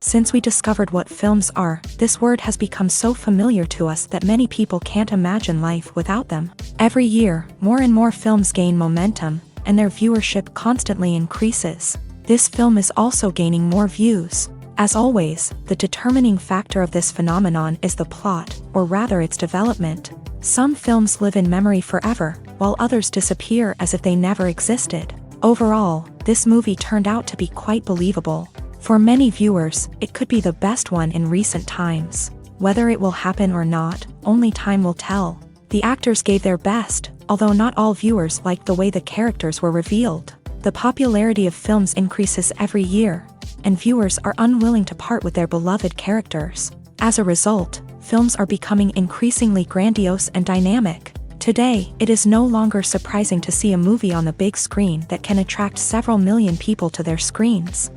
Since we discovered what films are, this word has become so familiar to us that many people can't imagine life without them. Every year, more and more films gain momentum, and their viewership constantly increases. This film is also gaining more views. As always, the determining factor of this phenomenon is the plot, or rather its development. Some films live in memory forever, while others disappear as if they never existed. Overall, this movie turned out to be quite believable. For many viewers, it could be the best one in recent times. Whether it will happen or not, only time will tell. The actors gave their best, although not all viewers liked the way the characters were revealed. The popularity of films increases every year, and viewers are unwilling to part with their beloved characters. As a result, films are becoming increasingly grandiose and dynamic. Today, it is no longer surprising to see a movie on the big screen that can attract several million people to their screens.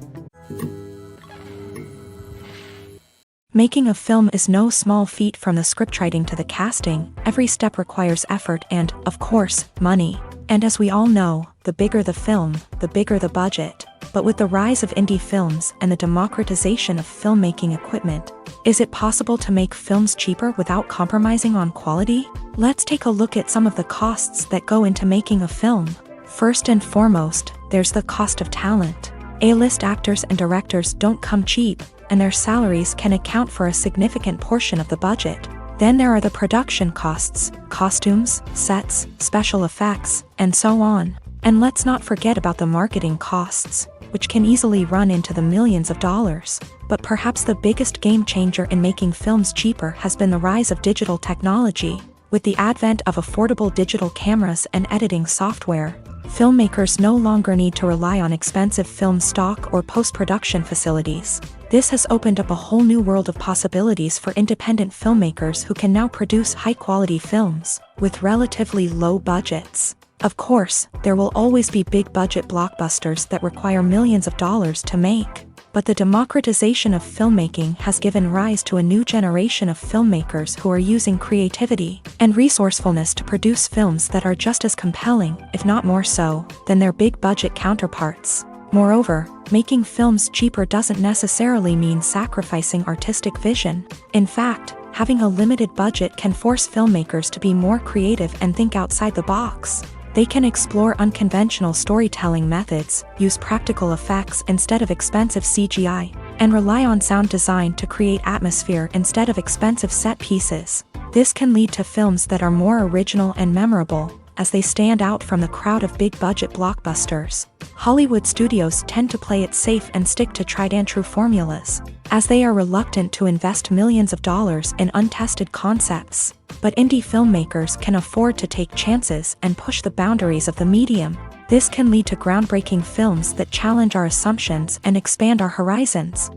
Making a film is no small feat. From the scriptwriting to the casting, every step requires effort and, of course, money. And as we all know, the bigger the film, the bigger the budget. But with the rise of indie films and the democratization of filmmaking equipment, is it possible to make films cheaper without compromising on quality? Let's take a look at some of the costs that go into making a film. First and foremost, there's the cost of talent. A-list actors and directors don't come cheap, and their salaries can account for a significant portion of the budget. Then there are the production costs, costumes, sets, special effects, and so on. And let's not forget about the marketing costs, which can easily run into the millions of dollars. But perhaps the biggest game changer in making films cheaper has been the rise of digital technology. With the advent of affordable digital cameras and editing software, filmmakers no longer need to rely on expensive film stock or post-production facilities. This has opened up a whole new world of possibilities for independent filmmakers who can now produce high-quality films with relatively low budgets. Of course, there will always be big-budget blockbusters that require millions of dollars to make. But the democratization of filmmaking has given rise to a new generation of filmmakers who are using creativity and resourcefulness to produce films that are just as compelling, if not more so, than their big-budget counterparts. Moreover, making films cheaper doesn't necessarily mean sacrificing artistic vision. In fact, having a limited budget can force filmmakers to be more creative and think outside the box. They can explore unconventional storytelling methods, use practical effects instead of expensive CGI, and rely on sound design to create atmosphere instead of expensive set pieces. This can lead to films that are more original and memorable, as they stand out from the crowd of big-budget blockbusters. Hollywood studios tend to play it safe and stick to tried-and-true formulas, as they are reluctant to invest millions of dollars in untested concepts. But indie filmmakers can afford to take chances and push the boundaries of the medium. This can lead to groundbreaking films that challenge our assumptions and expand our horizons.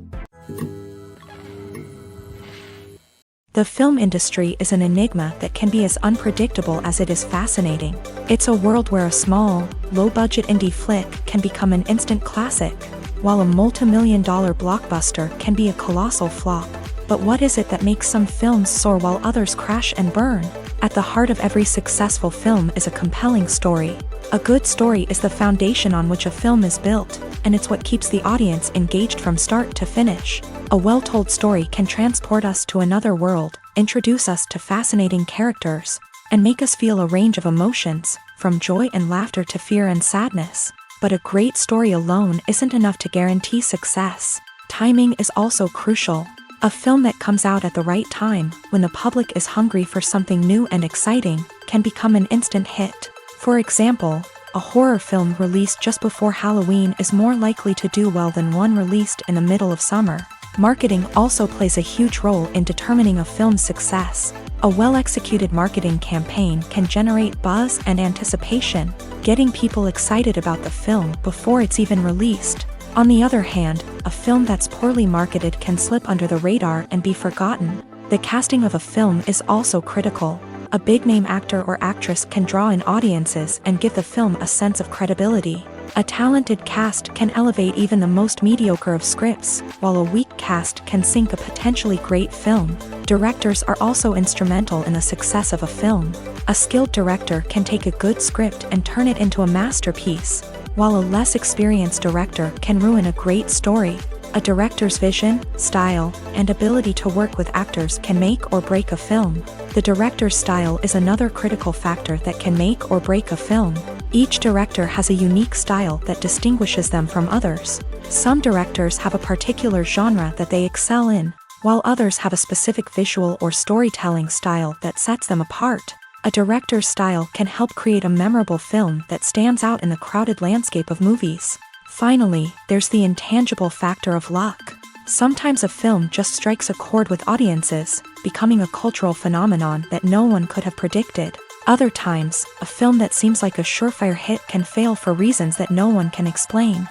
The film industry is an enigma that can be as unpredictable as it is fascinating. It's a world where a small, low-budget indie flick can become an instant classic, while a multi-million-dollar blockbuster can be a colossal flop. But what is it that makes some films soar while others crash and burn? At the heart of every successful film is a compelling story. A good story is the foundation on which a film is built, and it's what keeps the audience engaged from start to finish. A well-told story can transport us to another world, introduce us to fascinating characters, and make us feel a range of emotions, from joy and laughter to fear and sadness. But a great story alone isn't enough to guarantee success. Timing is also crucial. A film that comes out at the right time, when the public is hungry for something new and exciting, can become an instant hit. For example, a horror film released just before Halloween is more likely to do well than one released in the middle of summer. Marketing also plays a huge role in determining a film's success. A well-executed marketing campaign can generate buzz and anticipation, getting people excited about the film before it's even released. On the other hand, a film that's poorly marketed can slip under the radar and be forgotten. The casting of a film is also critical. A big-name actor or actress can draw in audiences and give the film a sense of credibility. A talented cast can elevate even the most mediocre of scripts, while a weak cast can sink a potentially great film. Directors are also instrumental in the success of a film. A skilled director can take a good script and turn it into a masterpiece, while a less experienced director can ruin a great story. A director's vision, style, and ability to work with actors can make or break a film. The director's style is another critical factor that can make or break a film. Each director has a unique style that distinguishes them from others. Some directors have a particular genre that they excel in, while others have a specific visual or storytelling style that sets them apart. A director's style can help create a memorable film that stands out in the crowded landscape of movies. Finally, there's the intangible factor of luck. Sometimes a film just strikes a chord with audiences, becoming a cultural phenomenon that no one could have predicted. Other times, a film that seems like a surefire hit can fail for reasons that no one can explain.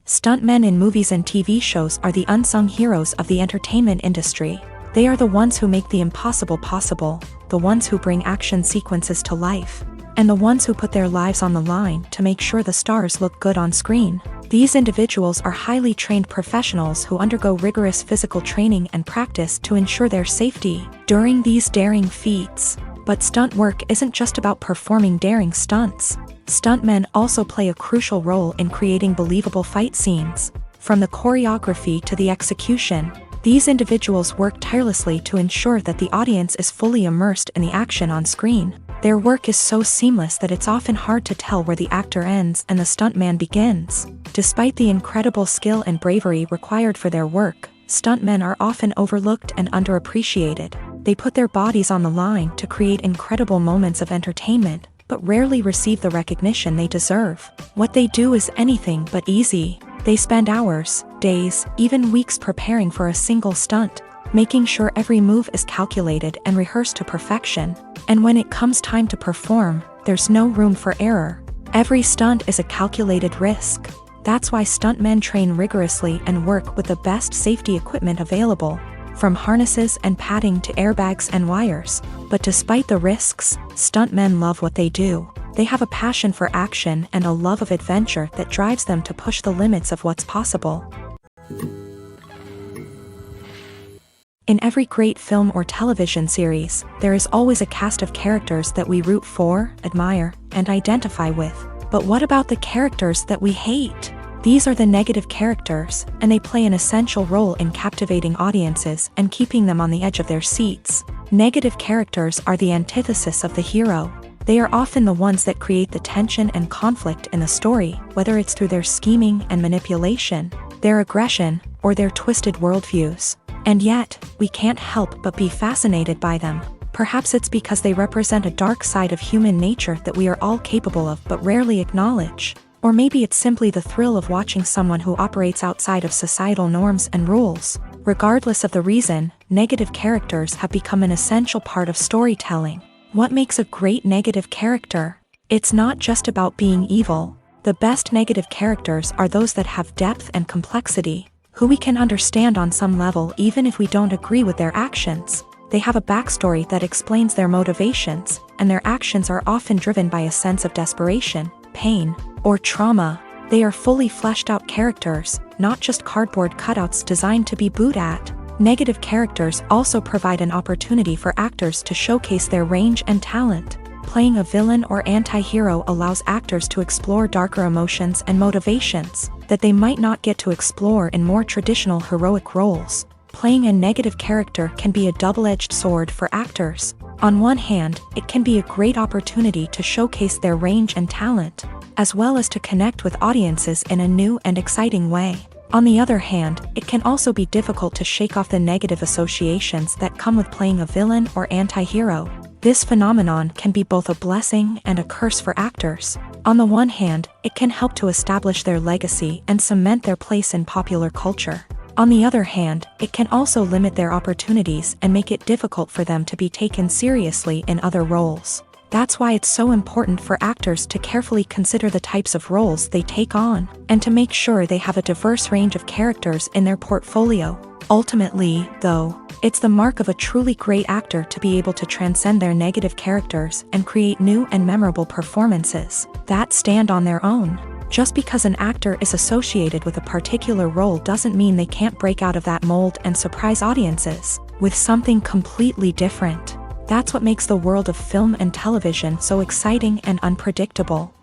Stuntmen in movies and TV shows are the unsung heroes of the entertainment industry. They are the ones who make the impossible possible, the ones who bring action sequences to life, and the ones who put their lives on the line to make sure the stars look good on screen. These individuals are highly trained professionals who undergo rigorous physical training and practice to ensure their safety during these daring feats. But stunt work isn't just about performing daring stunts. Stuntmen also play a crucial role in creating believable fight scenes. From the choreography to the execution, these individuals work tirelessly to ensure that the audience is fully immersed in the action on screen. Their work is so seamless that it's often hard to tell where the actor ends and the stuntman begins. Despite the incredible skill and bravery required for their work, stuntmen are often overlooked and underappreciated. They put their bodies on the line to create incredible moments of entertainment, but rarely receive the recognition they deserve. What they do is anything but easy. They spend hours, days, even weeks preparing for a single stunt, making sure every move is calculated and rehearsed to perfection. And when it comes time to perform, there's no room for error. Every stunt is a calculated risk. That's why stuntmen train rigorously and work with the best safety equipment available, from harnesses and padding to airbags and wires. But despite the risks, stuntmen love what they do. They have a passion for action and a love of adventure that drives them to push the limits of what's possible. In every great film or television series, there is always a cast of characters that we root for, admire, and identify with. But what about the characters that we hate? These are the negative characters, and they play an essential role in captivating audiences and keeping them on the edge of their seats. Negative characters are the antithesis of the hero. They are often the ones that create the tension and conflict in the story, whether it's through their scheming and manipulation, their aggression, or their twisted worldviews. And yet, we can't help but be fascinated by them. Perhaps it's because they represent a dark side of human nature that we are all capable of but rarely acknowledge. Or maybe it's simply the thrill of watching someone who operates outside of societal norms and rules. Regardless of the reason, negative characters have become an essential part of storytelling. What makes a great negative character? It's not just about being evil. The best negative characters are those that have depth and complexity, who we can understand on some level even if we don't agree with their actions. They have a backstory that explains their motivations, and their actions are often driven by a sense of desperation, pain, or trauma. They are fully fleshed out characters, not just cardboard cutouts designed to be booed at. Negative characters also provide an opportunity for actors to showcase their range and talent. Playing a villain or anti-hero allows actors to explore darker emotions and motivations that they might not get to explore in more traditional heroic roles. Playing a negative character can be a double-edged sword for actors. On one hand, it can be a great opportunity to showcase their range and talent, as well as to connect with audiences in a new and exciting way. On the other hand, it can also be difficult to shake off the negative associations that come with playing a villain or anti-hero. This phenomenon can be both a blessing and a curse for actors. On the one hand, it can help to establish their legacy and cement their place in popular culture. On the other hand, it can also limit their opportunities and make it difficult for them to be taken seriously in other roles. That's why it's so important for actors to carefully consider the types of roles they take on, and to make sure they have a diverse range of characters in their portfolio. Ultimately, though, it's the mark of a truly great actor to be able to transcend their negative characters and create new and memorable performances that stand on their own. Just because an actor is associated with a particular role doesn't mean they can't break out of that mold and surprise audiences with something completely different. That's what makes the world of film and television so exciting and unpredictable.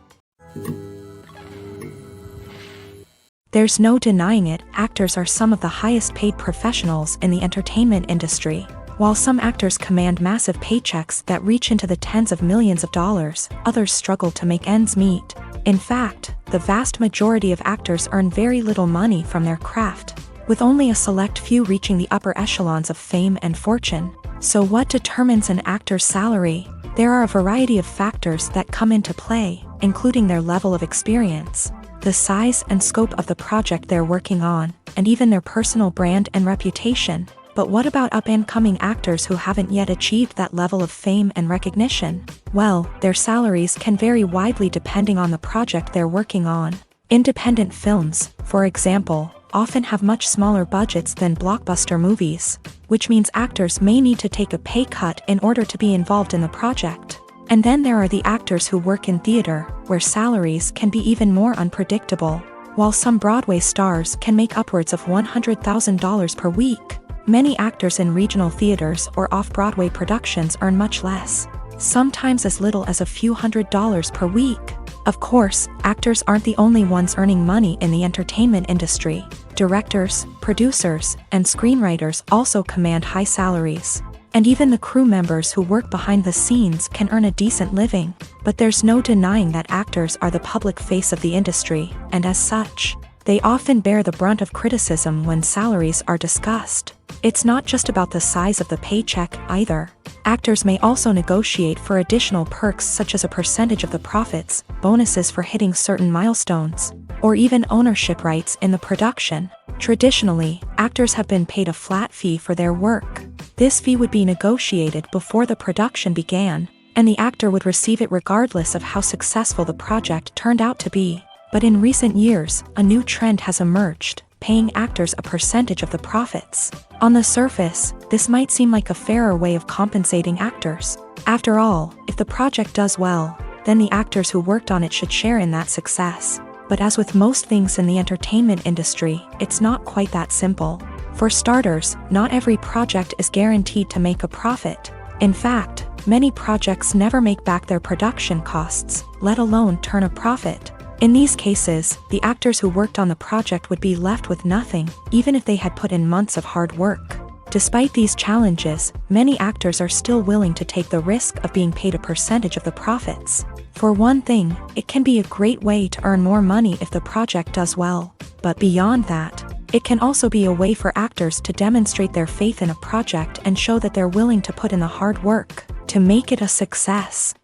There's no denying it, actors are some of the highest paid professionals in the entertainment industry. While some actors command massive paychecks that reach into the tens of millions of dollars, others struggle to make ends meet. In fact, the vast majority of actors earn very little money from their craft, with only a select few reaching the upper echelons of fame and fortune. So what determines an actor's salary? There are a variety of factors that come into play, including their level of experience, the size and scope of the project they're working on, and even their personal brand and reputation. But what about up-and-coming actors who haven't yet achieved that level of fame and recognition? Well, their salaries can vary widely depending on the project they're working on. Independent films, for example, often have much smaller budgets than blockbuster movies, which means actors may need to take a pay cut in order to be involved in the project. And then there are the actors who work in theater, where salaries can be even more unpredictable. While some Broadway stars can make upwards of $100,000 per week, many actors in regional theaters or off-Broadway productions earn much less, sometimes as little as a few $100s per week. Of course, actors aren't the only ones earning money in the entertainment industry. Directors, producers, and screenwriters also command high salaries. And even the crew members who work behind the scenes can earn a decent living. But there's no denying that actors are the public face of the industry, and as such, they often bear the brunt of criticism when salaries are discussed. It's not just about the size of the paycheck, either. Actors may also negotiate for additional perks such as a percentage of the profits, bonuses for hitting certain milestones, or even ownership rights in the production. Traditionally, actors have been paid a flat fee for their work. This fee would be negotiated before the production began, and the actor would receive it regardless of how successful the project turned out to be. But in recent years, a new trend has emerged, paying actors a percentage of the profits. On the surface, this might seem like a fairer way of compensating actors. After all, if the project does well, then the actors who worked on it should share in that success. But as with most things in the entertainment industry, it's not quite that simple. For starters, not every project is guaranteed to make a profit. In fact, many projects never make back their production costs, let alone turn a profit. In these cases, the actors who worked on the project would be left with nothing, even if they had put in months of hard work. Despite these challenges, many actors are still willing to take the risk of being paid a percentage of the profits. For one thing, it can be a great way to earn more money if the project does well. But beyond that, it can also be a way for actors to demonstrate their faith in a project and show that they're willing to put in the hard work to make it a success.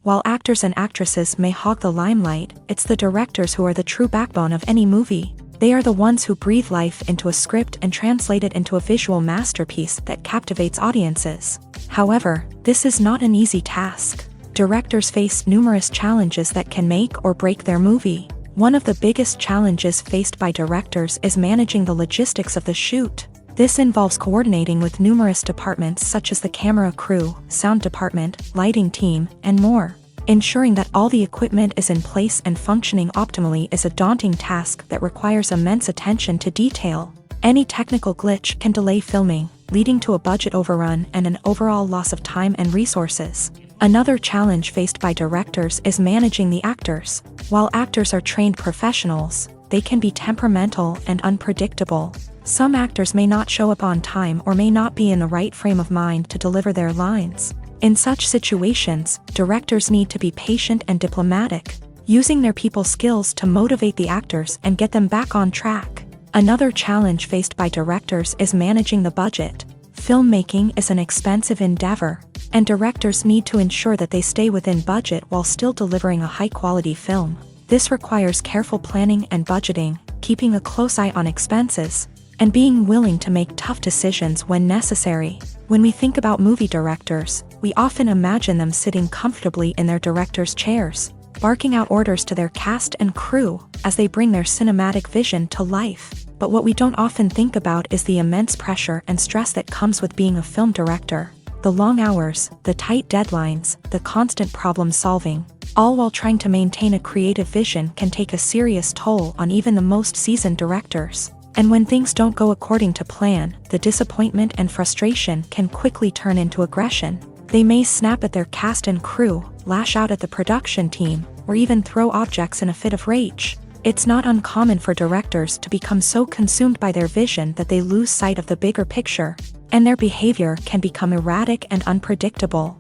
While actors and actresses may hog the limelight, it's the directors who are the true backbone of any movie. They are the ones who breathe life into a script and translate it into a visual masterpiece that captivates audiences. However, this is not an easy task. Directors face numerous challenges that can make or break their movie. One of the biggest challenges faced by directors is managing the logistics of the shoot. This involves coordinating with numerous departments such as the camera crew, sound department, lighting team, and more. Ensuring that all the equipment is in place and functioning optimally is a daunting task that requires immense attention to detail. Any technical glitch can delay filming, leading to a budget overrun and an overall loss of time and resources. Another challenge faced by directors is managing the actors. While actors are trained professionals, they can be temperamental and unpredictable. Some actors may not show up on time or may not be in the right frame of mind to deliver their lines. In such situations, directors need to be patient and diplomatic, using their people skills to motivate the actors and get them back on track. Another challenge faced by directors is managing the budget. Filmmaking is an expensive endeavor, and directors need to ensure that they stay within budget while still delivering a high-quality film. This requires careful planning and budgeting, keeping a close eye on expenses, and being willing to make tough decisions when necessary. When we think about movie directors, we often imagine them sitting comfortably in their director's chairs, barking out orders to their cast and crew as they bring their cinematic vision to life. But what we don't often think about is the immense pressure and stress that comes with being a film director. The long hours, the tight deadlines, the constant problem solving, all while trying to maintain a creative vision can take a serious toll on even the most seasoned directors. And when things don't go according to plan, the disappointment and frustration can quickly turn into aggression. They may snap at their cast and crew, lash out at the production team, or even throw objects in a fit of rage. It's not uncommon for directors to become so consumed by their vision that they lose sight of the bigger picture, and their behavior can become erratic and unpredictable.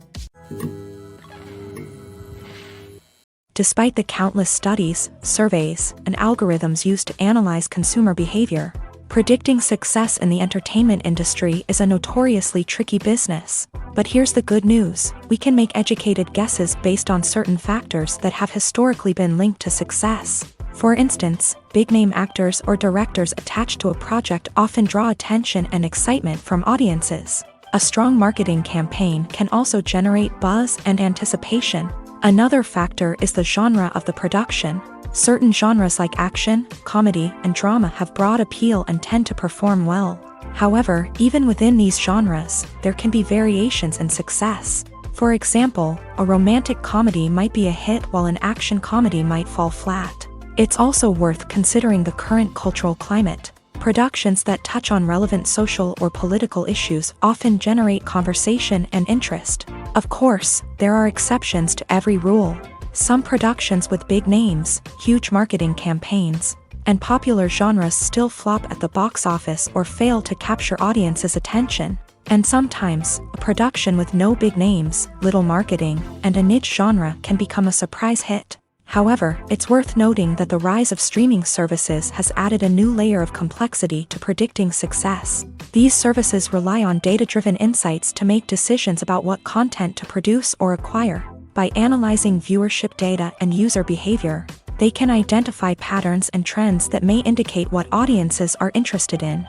Despite the countless studies, surveys, and algorithms used to analyze consumer behavior, predicting success in the entertainment industry is a notoriously tricky business. But here's the good news: we can make educated guesses based on certain factors that have historically been linked to success. For instance, big-name actors or directors attached to a project often draw attention and excitement from audiences. A strong marketing campaign can also generate buzz and anticipation. Another factor is the genre of the production. Certain genres like action, comedy, and drama have broad appeal and tend to perform well. However, even within these genres, there can be variations in success. For example, a romantic comedy might be a hit while an action comedy might fall flat. It's also worth considering the current cultural climate. Productions that touch on relevant social or political issues often generate conversation and interest. Of course, there are exceptions to every rule. Some productions with big names, huge marketing campaigns, and popular genres still flop at the box office or fail to capture audiences' attention. And sometimes, a production with no big names, little marketing, and a niche genre can become a surprise hit. However, it's worth noting that the rise of streaming services has added a new layer of complexity to predicting success. These services rely on data-driven insights to make decisions about what content to produce or acquire. By analyzing viewership data and user behavior, they can identify patterns and trends that may indicate what audiences are interested in.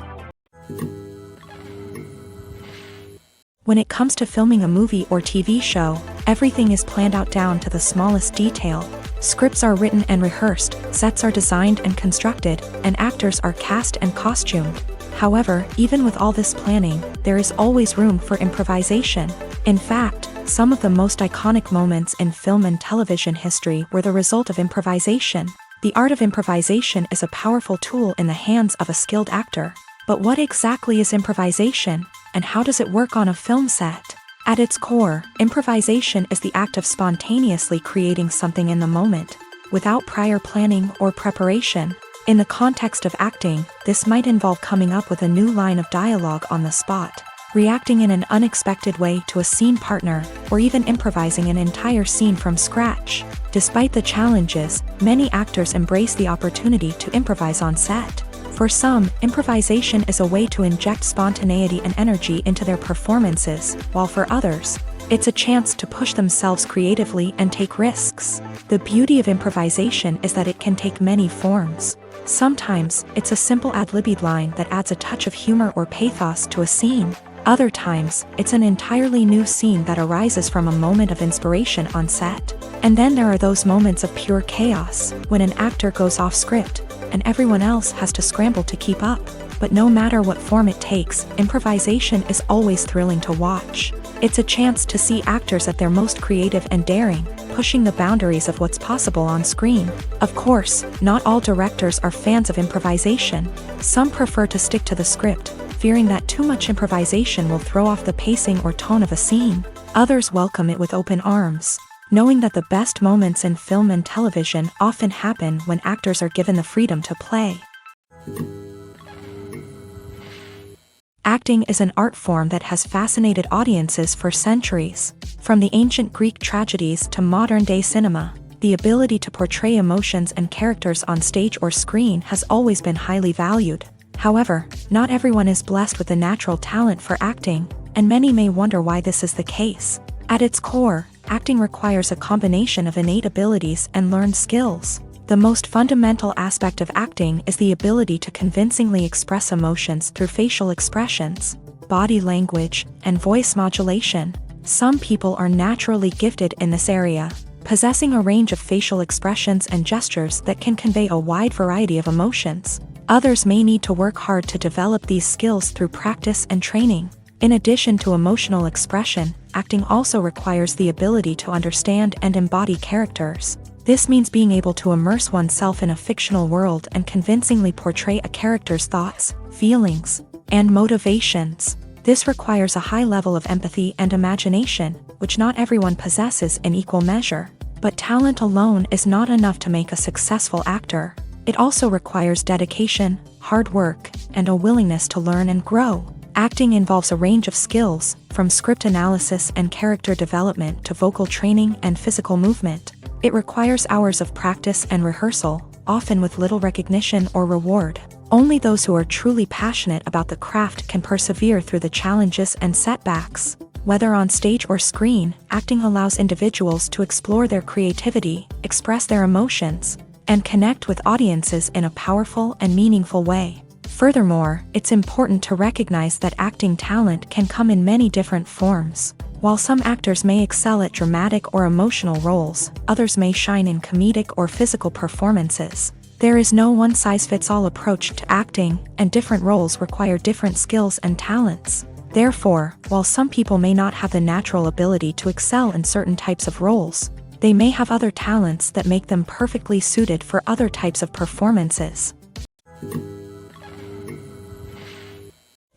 When it comes to filming a movie or TV show, everything is planned out down to the smallest detail. Scripts are written and rehearsed, sets are designed and constructed, and actors are cast and costumed. However, even with all this planning, there is always room for improvisation. In fact, some of the most iconic moments in film and television history were the result of improvisation. The art of improvisation is a powerful tool in the hands of a skilled actor. But what exactly is improvisation, and how does it work on a film set? At its core, improvisation is the act of spontaneously creating something in the moment, without prior planning or preparation. In the context of acting, this might involve coming up with a new line of dialogue on the spot, reacting in an unexpected way to a scene partner, or even improvising an entire scene from scratch. Despite the challenges, many actors embrace the opportunity to improvise on set. For some, improvisation is a way to inject spontaneity and energy into their performances, while for others, it's a chance to push themselves creatively and take risks. The beauty of improvisation is that it can take many forms. Sometimes, it's a simple ad-libbed line that adds a touch of humor or pathos to a scene. Other times, it's an entirely new scene that arises from a moment of inspiration on set. And then there are those moments of pure chaos, when an actor goes off script, and everyone else has to scramble to keep up. But no matter what form it takes, improvisation is always thrilling to watch. It's a chance to see actors at their most creative and daring, pushing the boundaries of what's possible on screen. Of course, not all directors are fans of improvisation. Some prefer to stick to the script, fearing that too much improvisation will throw off the pacing or tone of a scene. Others welcome it with open arms, knowing that the best moments in film and television often happen when actors are given the freedom to play. Acting is an art form that has fascinated audiences for centuries. From the ancient Greek tragedies to modern-day cinema, the ability to portray emotions and characters on stage or screen has always been highly valued. However, not everyone is blessed with the natural talent for acting, and many may wonder why this is the case. At its core, acting requires a combination of innate abilities and learned skills. The most fundamental aspect of acting is the ability to convincingly express emotions through facial expressions, body language, and voice modulation. Some people are naturally gifted in this area, possessing a range of facial expressions and gestures that can convey a wide variety of emotions. Others may need to work hard to develop these skills through practice and training. In addition to emotional expression, acting also requires the ability to understand and embody characters. This means being able to immerse oneself in a fictional world and convincingly portray a character's thoughts, feelings, and motivations. This requires a high level of empathy and imagination, which not everyone possesses in equal measure. But talent alone is not enough to make a successful actor. It also requires dedication, hard work, and a willingness to learn and grow. Acting involves a range of skills, from script analysis and character development to vocal training and physical movement. It requires hours of practice and rehearsal, often with little recognition or reward. Only those who are truly passionate about the craft can persevere through the challenges and setbacks. Whether on stage or screen, acting allows individuals to explore their creativity, express their emotions, and connect with audiences in a powerful and meaningful way. Furthermore, it's important to recognize that acting talent can come in many different forms. While some actors may excel at dramatic or emotional roles, others may shine in comedic or physical performances. There is no one-size-fits-all approach to acting, and different roles require different skills and talents. Therefore, while some people may not have the natural ability to excel in certain types of roles, they may have other talents that make them perfectly suited for other types of performances.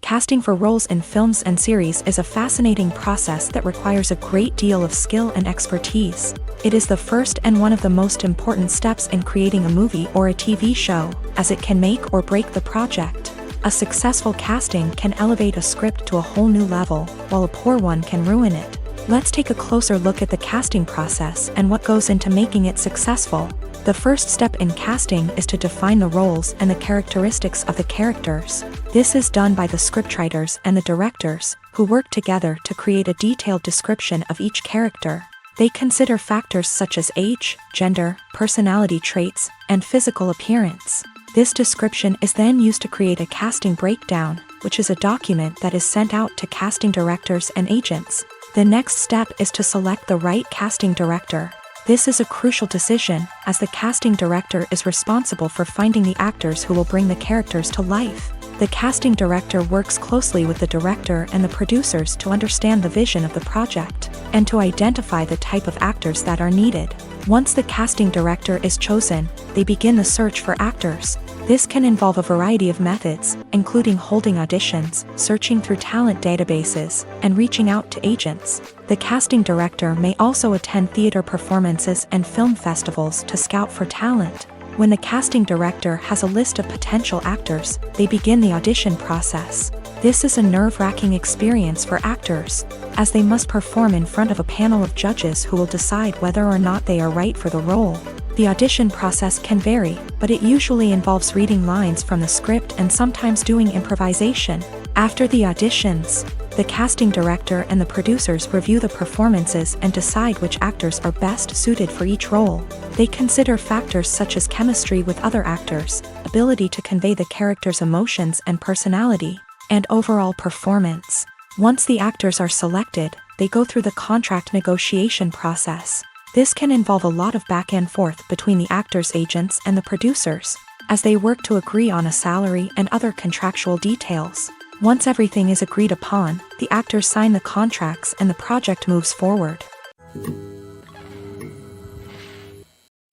Casting for roles in films and series is a fascinating process that requires a great deal of skill and expertise. It is the first and one of the most important steps in creating a movie or a TV show, as it can make or break the project. A successful casting can elevate a script to a whole new level, while a poor one can ruin it. Let's take a closer look at the casting process and what goes into making it successful. The first step in casting is to define the roles and the characteristics of the characters. This is done by the scriptwriters and the directors, who work together to create a detailed description of each character. They consider factors such as age, gender, personality traits, and physical appearance. This description is then used to create a casting breakdown, which is a document that is sent out to casting directors and agents. The next step is to select the right casting director. This is a crucial decision, as the casting director is responsible for finding the actors who will bring the characters to life. The casting director works closely with the director and the producers to understand the vision of the project, and to identify the type of actors that are needed. Once the casting director is chosen, they begin the search for actors. This can involve a variety of methods, including holding auditions, searching through talent databases, and reaching out to agents. The casting director may also attend theater performances and film festivals to scout for talent. When the casting director has a list of potential actors, they begin the audition process. This is a nerve-wracking experience for actors, as they must perform in front of a panel of judges who will decide whether or not they are right for the role. The audition process can vary, but it usually involves reading lines from the script and sometimes doing improvisation. After the auditions, the casting director and the producers review the performances and decide which actors are best suited for each role. They consider factors such as chemistry with other actors, ability to convey the character's emotions and personality, and overall performance. Once the actors are selected, they go through the contract negotiation process. This can involve a lot of back and forth between the actors' agents and the producers, as they work to agree on a salary and other contractual details. Once everything is agreed upon, the actors sign the contracts and the project moves forward.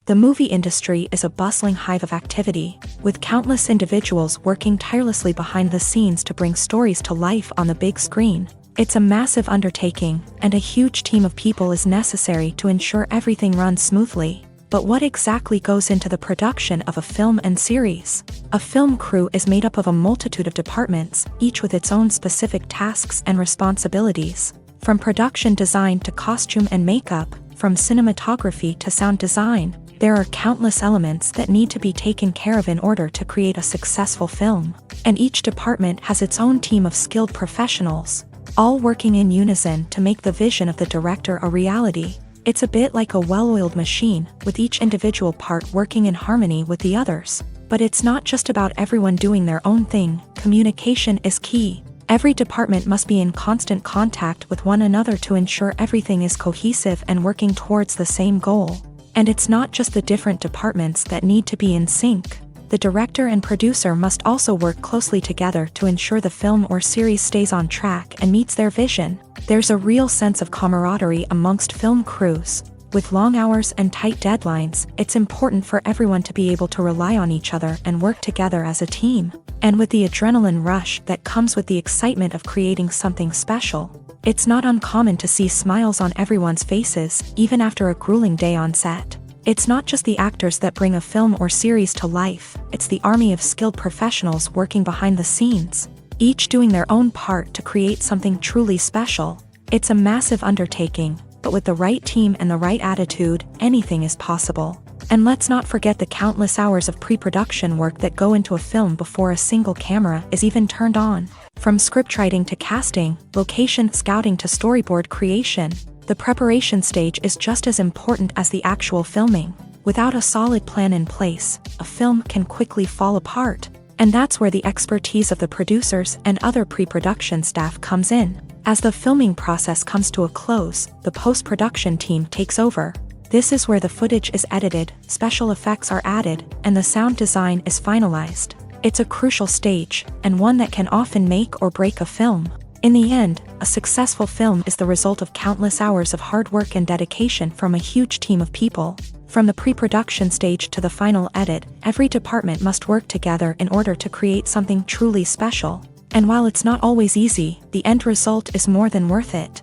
The movie industry is a bustling hive of activity, with countless individuals working tirelessly behind the scenes to bring stories to life on the big screen. It's a massive undertaking, and a huge team of people is necessary to ensure everything runs smoothly. But what exactly goes into the production of a film and series? A film crew is made up of a multitude of departments, each with its own specific tasks and responsibilities. From production design to costume and makeup, from cinematography to sound design, there are countless elements that need to be taken care of in order to create a successful film. And each department has its own team of skilled professionals, all working in unison to make the vision of the director a reality. It's a bit like a well-oiled machine, with each individual part working in harmony with the others. But it's not just about everyone doing their own thing. Communication is key. Every department must be in constant contact with one another to ensure everything is cohesive and working towards the same goal. And it's not just the different departments that need to be in sync. The director and producer must also work closely together to ensure the film or series stays on track and meets their vision. There's a real sense of camaraderie amongst film crews. With long hours and tight deadlines, it's important for everyone to be able to rely on each other and work together as a team. And with the adrenaline rush that comes with the excitement of creating something special, It's not uncommon to see smiles on everyone's faces, even after a grueling day on set. It's not just the actors that bring a film or series to life, it's the army of skilled professionals working behind the scenes, each doing their own part to create something truly special. It's a massive undertaking, but with the right team and the right attitude, anything is possible. And let's not forget the countless hours of pre-production work that go into a film before a single camera is even turned on. From scriptwriting to casting, location scouting to storyboard creation, the preparation stage is just as important as the actual filming. Without a solid plan in place, a film can quickly fall apart. And that's where the expertise of the producers and other pre-production staff comes in. As the filming process comes to a close, the post-production team takes over. This is where the footage is edited, special effects are added, and the sound design is finalized. It's a crucial stage, and one that can often make or break a film. In the end, a successful film is the result of countless hours of hard work and dedication from a huge team of people. From the pre-production stage to the final edit, every department must work together in order to create something truly special. And while it's not always easy, the end result is more than worth it.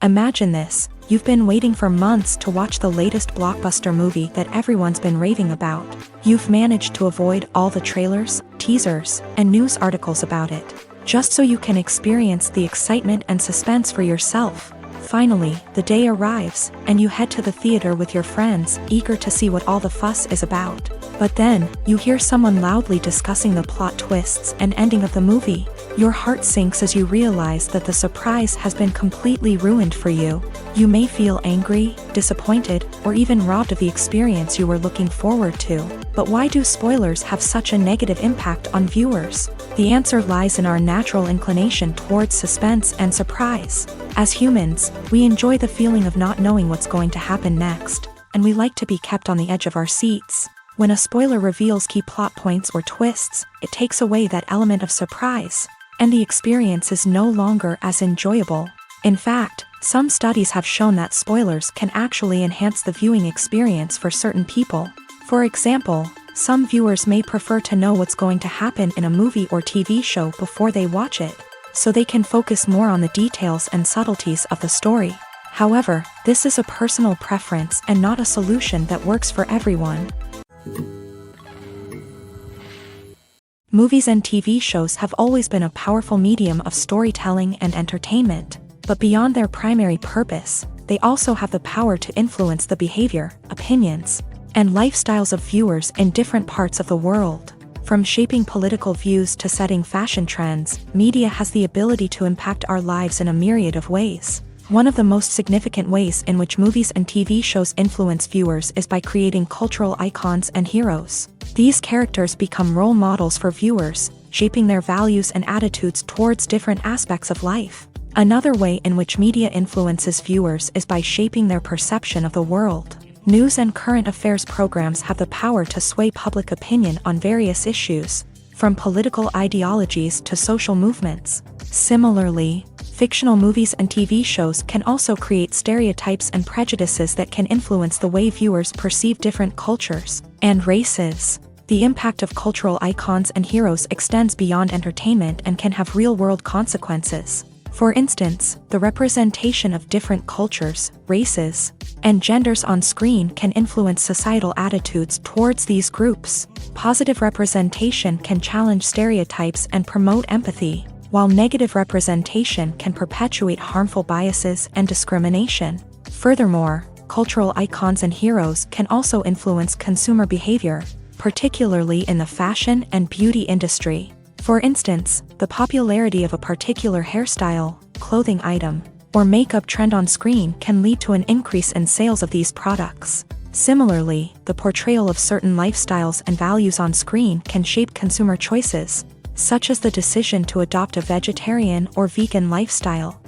Imagine this, you've been waiting for months to watch the latest blockbuster movie that everyone's been raving about. You've managed to avoid all the trailers, teasers, and news articles about it, just so you can experience the excitement and suspense for yourself. Finally, the day arrives, and you head to the theater with your friends, eager to see what all the fuss is about. But then, you hear someone loudly discussing the plot twists and ending of the movie. Your heart sinks as you realize that the surprise has been completely ruined for you. You may feel angry, disappointed, or even robbed of the experience you were looking forward to. But why do spoilers have such a negative impact on viewers? The answer lies in our natural inclination towards suspense and surprise. As humans, we enjoy the feeling of not knowing what's going to happen next, and we like to be kept on the edge of our seats. When a spoiler reveals key plot points or twists, it takes away that element of surprise, and the experience is no longer as enjoyable. In fact, some studies have shown that spoilers can actually enhance the viewing experience for certain people. For example, some viewers may prefer to know what's going to happen in a movie or TV show before they watch it, so they can focus more on the details and subtleties of the story. However, this is a personal preference and not a solution that works for everyone. Movies and TV shows have always been a powerful medium of storytelling and entertainment, but beyond their primary purpose, they also have the power to influence the behavior, opinions, and lifestyles of viewers in different parts of the world. From shaping political views to setting fashion trends, media has the ability to impact our lives in a myriad of ways. One of the most significant ways in which movies and TV shows influence viewers is by creating cultural icons and heroes. These characters become role models for viewers, shaping their values and attitudes towards different aspects of life. Another way in which media influences viewers is by shaping their perception of the world. News and current affairs programs have the power to sway public opinion on various issues, from political ideologies to social movements. Similarly, fictional movies and TV shows can also create stereotypes and prejudices that can influence the way viewers perceive different cultures and races. The impact of cultural icons and heroes extends beyond entertainment and can have real-world consequences. For instance, the representation of different cultures, races, and genders on screen can influence societal attitudes towards these groups. Positive representation can challenge stereotypes and promote empathy, while negative representation can perpetuate harmful biases and discrimination. Furthermore, cultural icons and heroes can also influence consumer behavior, particularly in the fashion and beauty industry. For instance, the popularity of a particular hairstyle, clothing item, or makeup trend on screen can lead to an increase in sales of these products. Similarly, the portrayal of certain lifestyles and values on screen can shape consumer choices, such as the decision to adopt a vegetarian or vegan lifestyle.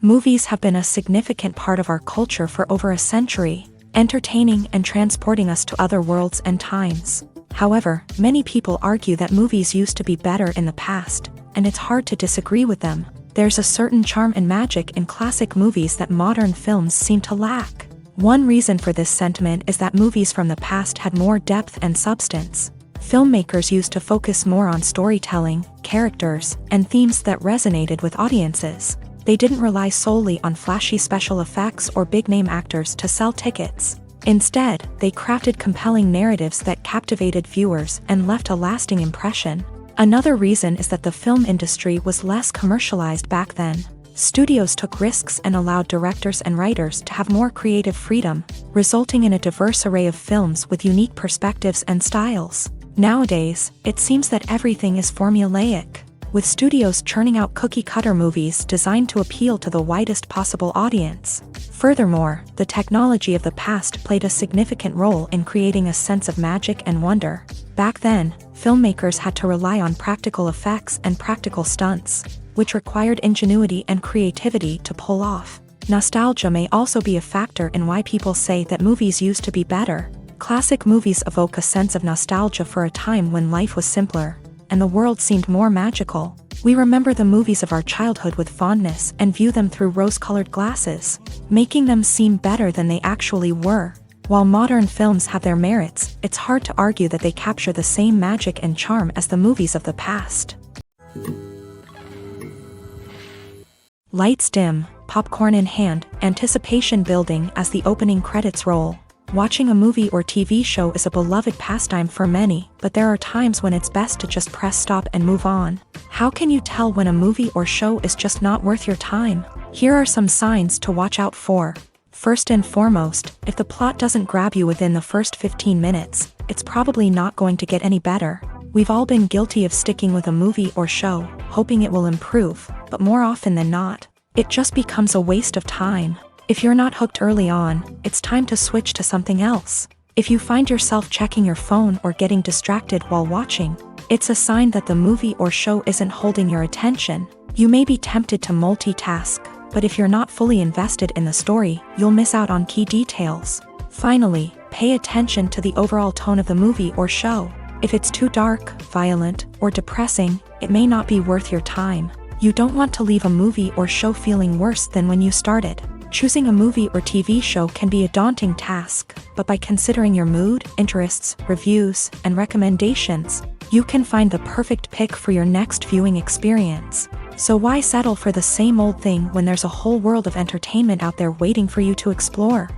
Movies have been a significant part of our culture for over a century, entertaining and transporting us to other worlds and times. However, many people argue that movies used to be better in the past, and it's hard to disagree with them. There's a certain charm and magic in classic movies that modern films seem to lack. One reason for this sentiment is that movies from the past had more depth and substance. filmmakers used to focus more on storytelling, characters, and themes that resonated with audiences. They didn't rely solely on flashy special effects or big-name actors to sell tickets. Instead, they crafted compelling narratives that captivated viewers and left a lasting impression. Another reason is that the film industry was less commercialized back then. Studios took risks and allowed directors and writers to have more creative freedom, resulting in a diverse array of films with unique perspectives and styles. Nowadays, it seems that everything is formulaic, with studios churning out cookie-cutter movies designed to appeal to the widest possible audience. Furthermore, the technology of the past played a significant role in creating a sense of magic and wonder. Back then, filmmakers had to rely on practical effects and practical stunts, which required ingenuity and creativity to pull off. Nostalgia may also be a factor in why people say that movies used to be better. Classic movies evoke a sense of nostalgia for a time when life was simpler, and the world seemed more magical. We remember the movies of our childhood with fondness and view them through rose-colored glasses, making them seem better than they actually were. While modern films have their merits, it's hard to argue that they capture the same magic and charm as the movies of the past. Lights dim, popcorn in hand, anticipation building as the opening credits roll. Watching a movie or TV show is a beloved pastime for many, but there are times when it's best to just press stop and move on. How can you tell when a movie or show is just not worth your time? Here are some signs to watch out for. First and foremost, if the plot doesn't grab you within the first 15 minutes, it's probably not going to get any better. We've all been guilty of sticking with a movie or show, hoping it will improve, but more often than not, it just becomes a waste of time. If you're not hooked early on, it's time to switch to something else. If you find yourself checking your phone or getting distracted while watching, it's a sign that the movie or show isn't holding your attention. You may be tempted to multitask, but if you're not fully invested in the story, you'll miss out on key details. Finally, pay attention to the overall tone of the movie or show. If it's too dark, violent, or depressing, it may not be worth your time. You don't want to leave a movie or show feeling worse than when you started. Choosing a movie or TV show can be a daunting task, but by considering your mood, interests, reviews, and recommendations, you can find the perfect pick for your next viewing experience. So why settle for the same old thing when there's a whole world of entertainment out there waiting for you to explore?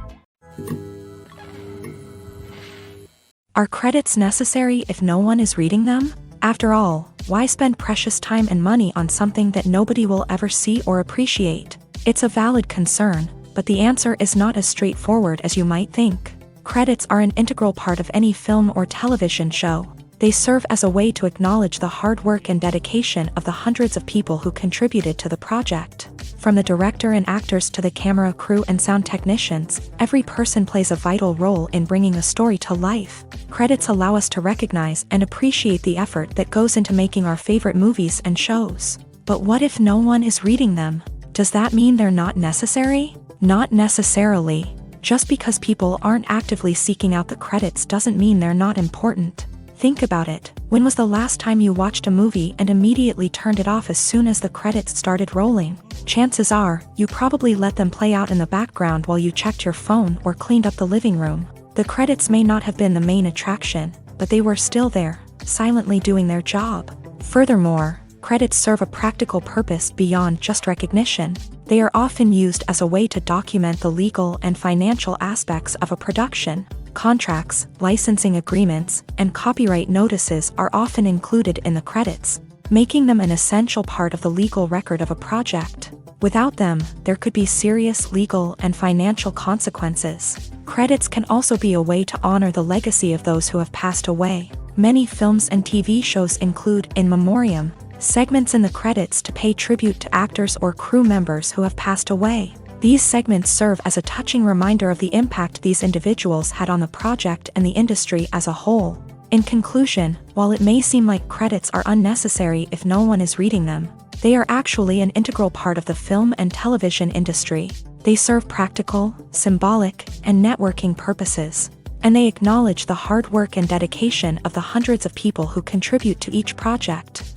Are credits necessary if no one is reading them? After all, why spend precious time and money on something that nobody will ever see or appreciate? It's a valid concern, but the answer is not as straightforward as you might think. Credits are an integral part of any film or television show. They serve as a way to acknowledge the hard work and dedication of the hundreds of people who contributed to the project. From the director and actors to the camera crew and sound technicians, every person plays a vital role in bringing a story to life. Credits allow us to recognize and appreciate the effort that goes into making our favorite movies and shows. But what if no one is reading them? Does that mean they're not necessary? Not necessarily. Just because people aren't actively seeking out the credits doesn't mean they're not important. Think about it. When was the last time you watched a movie and immediately turned it off as soon as the credits started rolling? Chances are, you probably let them play out in the background while you checked your phone or cleaned up the living room. The credits may not have been the main attraction, but they were still there, silently doing their job. Furthermore, credits serve a practical purpose beyond just recognition. They are often used as a way to document the legal and financial aspects of a production. Contracts, licensing agreements, and copyright notices are often included in the credits, making them an essential part of the legal record of a project. Without them, there could be serious legal and financial consequences. Credits can also be a way to honor the legacy of those who have passed away. Many films and TV shows include in memoriam segments in the credits to pay tribute to actors or crew members who have passed away. These segments serve as a touching reminder of the impact these individuals had on the project and the industry as a whole. In conclusion, while it may seem like credits are unnecessary if no one is reading them, they are actually an integral part of the film and television industry. They serve practical, symbolic, and networking purposes, and they acknowledge the hard work and dedication of the hundreds of people who contribute to each project.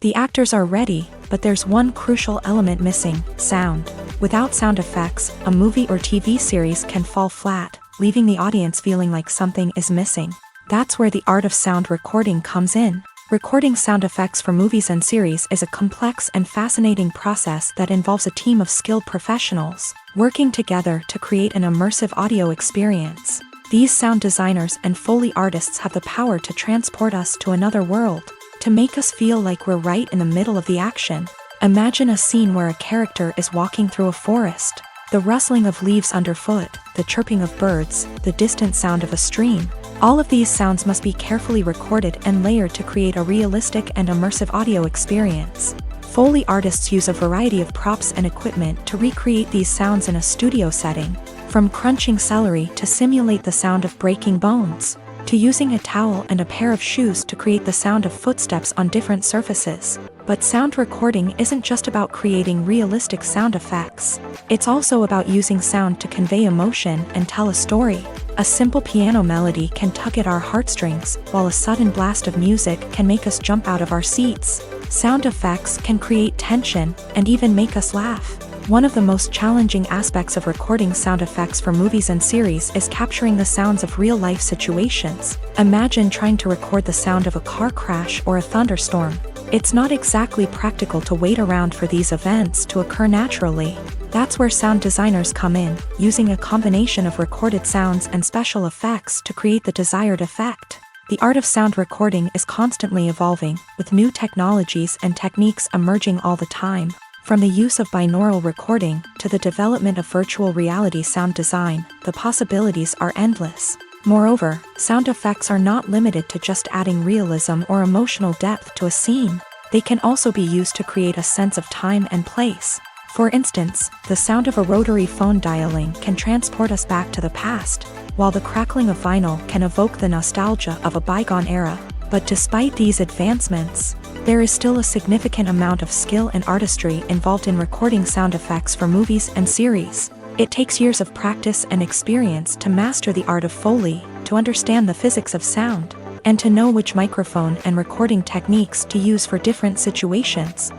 The actors are ready, but there's one crucial element missing: sound. Without sound effects, a movie or TV series can fall flat. leaving the audience feeling like something is missing. That's where the art of sound recording comes in. Recording sound effects for movies and series is a complex and fascinating process that involves a team of skilled professionals working together to create an immersive audio experience. These sound designers and Foley artists have the power to transport us to another world, to make us feel like we're right in the middle of the action. Imagine a scene where a character is walking through a forest. The rustling of leaves underfoot, the chirping of birds, the distant sound of a stream. All of these sounds must be carefully recorded and layered to create a realistic and immersive audio experience. Foley artists use a variety of props and equipment to recreate these sounds in a studio setting, from crunching celery to simulate the sound of breaking bones, to using a towel and a pair of shoes to create the sound of footsteps on different surfaces. But sound recording isn't just about creating realistic sound effects. It's also about using sound to convey emotion and tell a story. A simple piano melody can tug at our heartstrings, while a sudden blast of music can make us jump out of our seats. Sound effects can create tension and even make us laugh. One of the most challenging aspects of recording sound effects for movies and series is capturing the sounds of real-life situations. Imagine trying to record the sound of a car crash or a thunderstorm. It's not exactly practical to wait around for these events to occur naturally. That's where sound designers come in, using a combination of recorded sounds and special effects to create the desired effect. The art of sound recording is constantly evolving, with new technologies and techniques emerging all the time. From the use of binaural recording to the development of virtual reality sound design, the possibilities are endless. Moreover, sound effects are not limited to just adding realism or emotional depth to a scene. They can also be used to create a sense of time and place. For instance, the sound of a rotary phone dialing can transport us back to the past, while the crackling of vinyl can evoke the nostalgia of a bygone era. But despite these advancements, there is still a significant amount of skill and artistry involved in recording sound effects for movies and series. It takes years of practice and experience to master the art of Foley, to understand the physics of sound, and to know which microphone and recording techniques to use for different situations.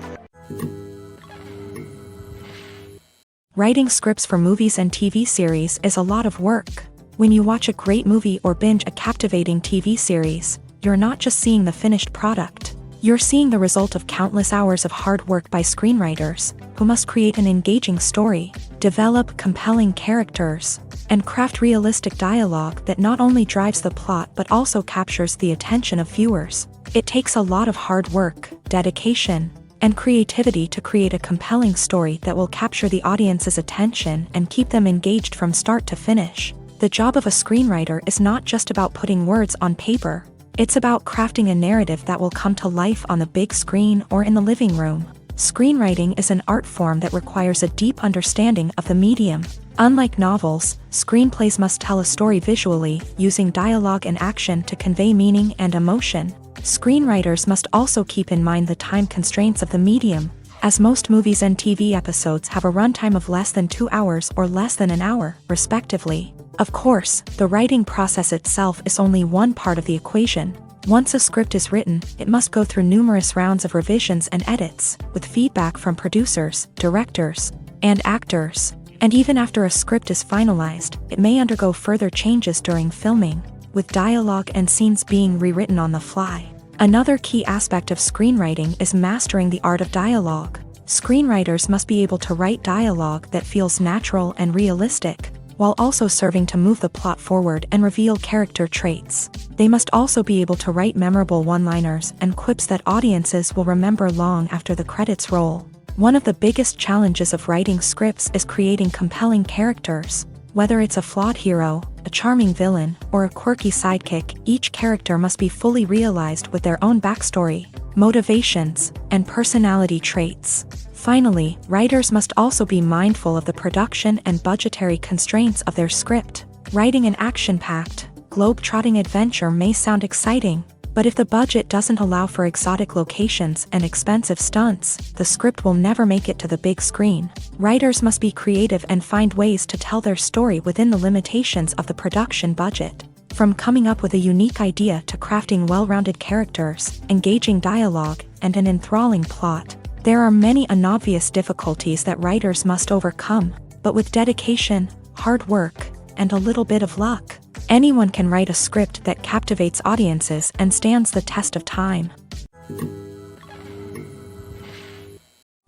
Writing scripts for movies and TV series is a lot of work. When you watch a great movie or binge a captivating TV series, you're not just seeing the finished product. You're seeing the result of countless hours of hard work by screenwriters, who must create an engaging story, develop compelling characters, and craft realistic dialogue that not only drives the plot but also captures the attention of viewers. It takes a lot of hard work, dedication, and creativity to create a compelling story that will capture the audience's attention and keep them engaged from start to finish. The job of a screenwriter is not just about putting words on paper. It's about crafting a narrative that will come to life on the big screen or in the living room. Screenwriting is an art form that requires a deep understanding of the medium. Unlike novels, screenplays must tell a story visually, using dialogue and action to convey meaning and emotion. Screenwriters must also keep in mind the time constraints of the medium, as most movies and TV episodes have a runtime of less than 2 hours or less than an hour, respectively. Of course, the writing process itself is only one part of the equation. Once a script is written, it must go through numerous rounds of revisions and edits, with feedback from producers, directors, and actors. And even after a script is finalized, it may undergo further changes during filming, with dialogue and scenes being rewritten on the fly. Another key aspect of screenwriting is mastering the art of dialogue. Screenwriters must be able to write dialogue that feels natural and realistic, while also serving to move the plot forward and reveal character traits. They must also be able to write memorable one-liners and quips that audiences will remember long after the credits roll. One of the biggest challenges of writing scripts is creating compelling characters. Whether it's a flawed hero, a charming villain, or a quirky sidekick, each character must be fully realized with their own backstory, motivations, and personality traits. Finally, writers must also be mindful of the production and budgetary constraints of their script. Writing an action-packed, globe-trotting adventure may sound exciting, but if the budget doesn't allow for exotic locations and expensive stunts, the script will never make it to the big screen. Writers must be creative and find ways to tell their story within the limitations of the production budget. From coming up with a unique idea to crafting well-rounded characters, engaging dialogue, and an enthralling plot, there are many unobvious difficulties that writers must overcome, but with dedication, hard work, and a little bit of luck. Anyone can write a script that captivates audiences and stands the test of time.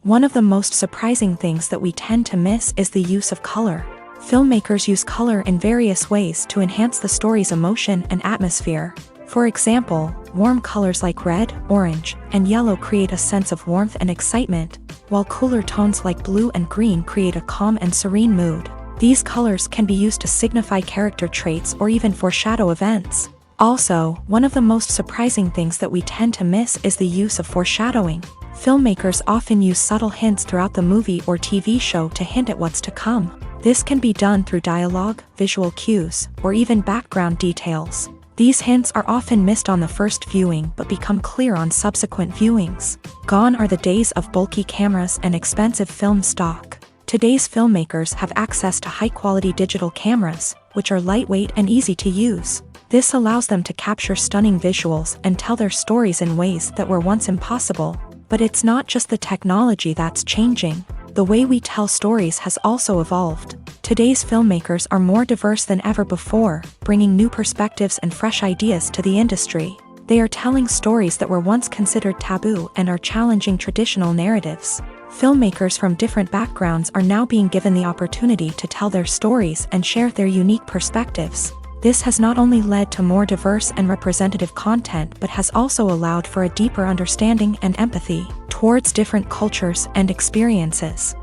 One of the most surprising things that we tend to miss is the use of color. Filmmakers use color in various ways to enhance the story's emotion and atmosphere. For example, warm colors like red, orange, and yellow create a sense of warmth and excitement, while cooler tones like blue and green create a calm and serene mood. These colors can be used to signify character traits or even foreshadow events. Also, one of the most surprising things that we tend to miss is the use of foreshadowing. Filmmakers often use subtle hints throughout the movie or TV show to hint at what's to come. This can be done through dialogue, visual cues, or even background details. These hints are often missed on the first viewing but become clear on subsequent viewings. Gone are the days of bulky cameras and expensive film stock. Today's filmmakers have access to high-quality digital cameras, which are lightweight and easy to use. This allows them to capture stunning visuals and tell their stories in ways that were once impossible. But it's not just the technology that's changing. The way we tell stories has also evolved. Today's filmmakers are more diverse than ever before, bringing new perspectives and fresh ideas to the industry. They are telling stories that were once considered taboo and are challenging traditional narratives. Filmmakers from different backgrounds are now being given the opportunity to tell their stories and share their unique perspectives. This has not only led to more diverse and representative content but has also allowed for a deeper understanding and empathy towards different cultures and experiences.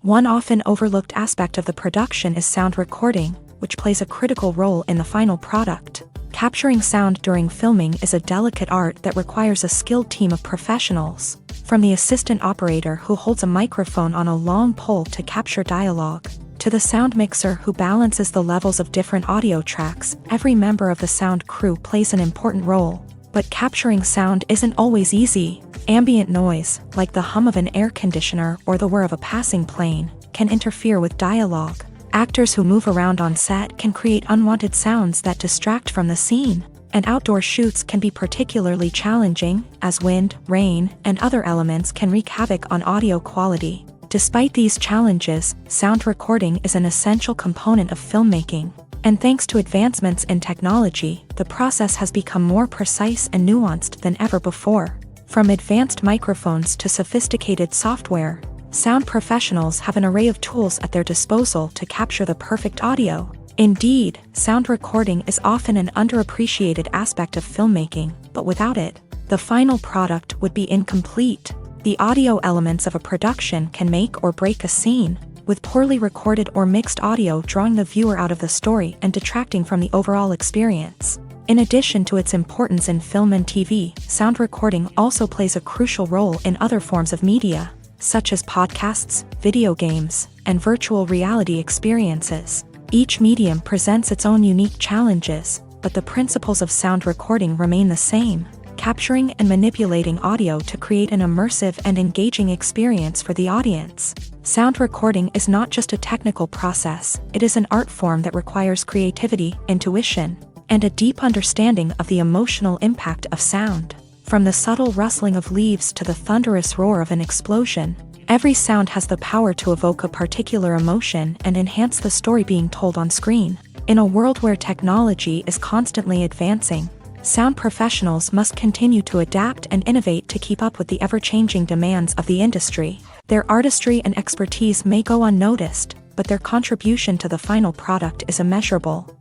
One often overlooked aspect of the production is sound recording, which plays a critical role in the final product. Capturing sound during filming is a delicate art that requires a skilled team of professionals. From the assistant operator who holds a microphone on a long pole to capture dialogue, to the sound mixer who balances the levels of different audio tracks, every member of the sound crew plays an important role. But capturing sound isn't always easy. Ambient noise, like the hum of an air conditioner or the whir of a passing plane, can interfere with dialogue. Actors who move around on set can create unwanted sounds that distract from the scene. And outdoor shoots can be particularly challenging, as wind, rain, and other elements can wreak havoc on audio quality. Despite these challenges, sound recording is an essential component of filmmaking. And thanks to advancements in technology, the process has become more precise and nuanced than ever before. From advanced microphones to sophisticated software, sound professionals have an array of tools at their disposal to capture the perfect audio. Indeed, sound recording is often an underappreciated aspect of filmmaking, but without it, the final product would be incomplete. The audio elements of a production can make or break a scene, with poorly recorded or mixed audio drawing the viewer out of the story and detracting from the overall experience. In addition to its importance in film and TV, sound recording also plays a crucial role in other forms of media, such as podcasts, video games, and virtual reality experiences. Each medium presents its own unique challenges, but the principles of sound recording remain the same. Capturing and manipulating audio to create an immersive and engaging experience for the audience. Sound recording is not just a technical process, it is an art form that requires creativity, intuition, and a deep understanding of the emotional impact of sound. From the subtle rustling of leaves to the thunderous roar of an explosion, every sound has the power to evoke a particular emotion and enhance the story being told on screen. In a world where technology is constantly advancing, sound professionals must continue to adapt and innovate to keep up with the ever-changing demands of the industry. Their artistry and expertise may go unnoticed, but their contribution to the final product is immeasurable.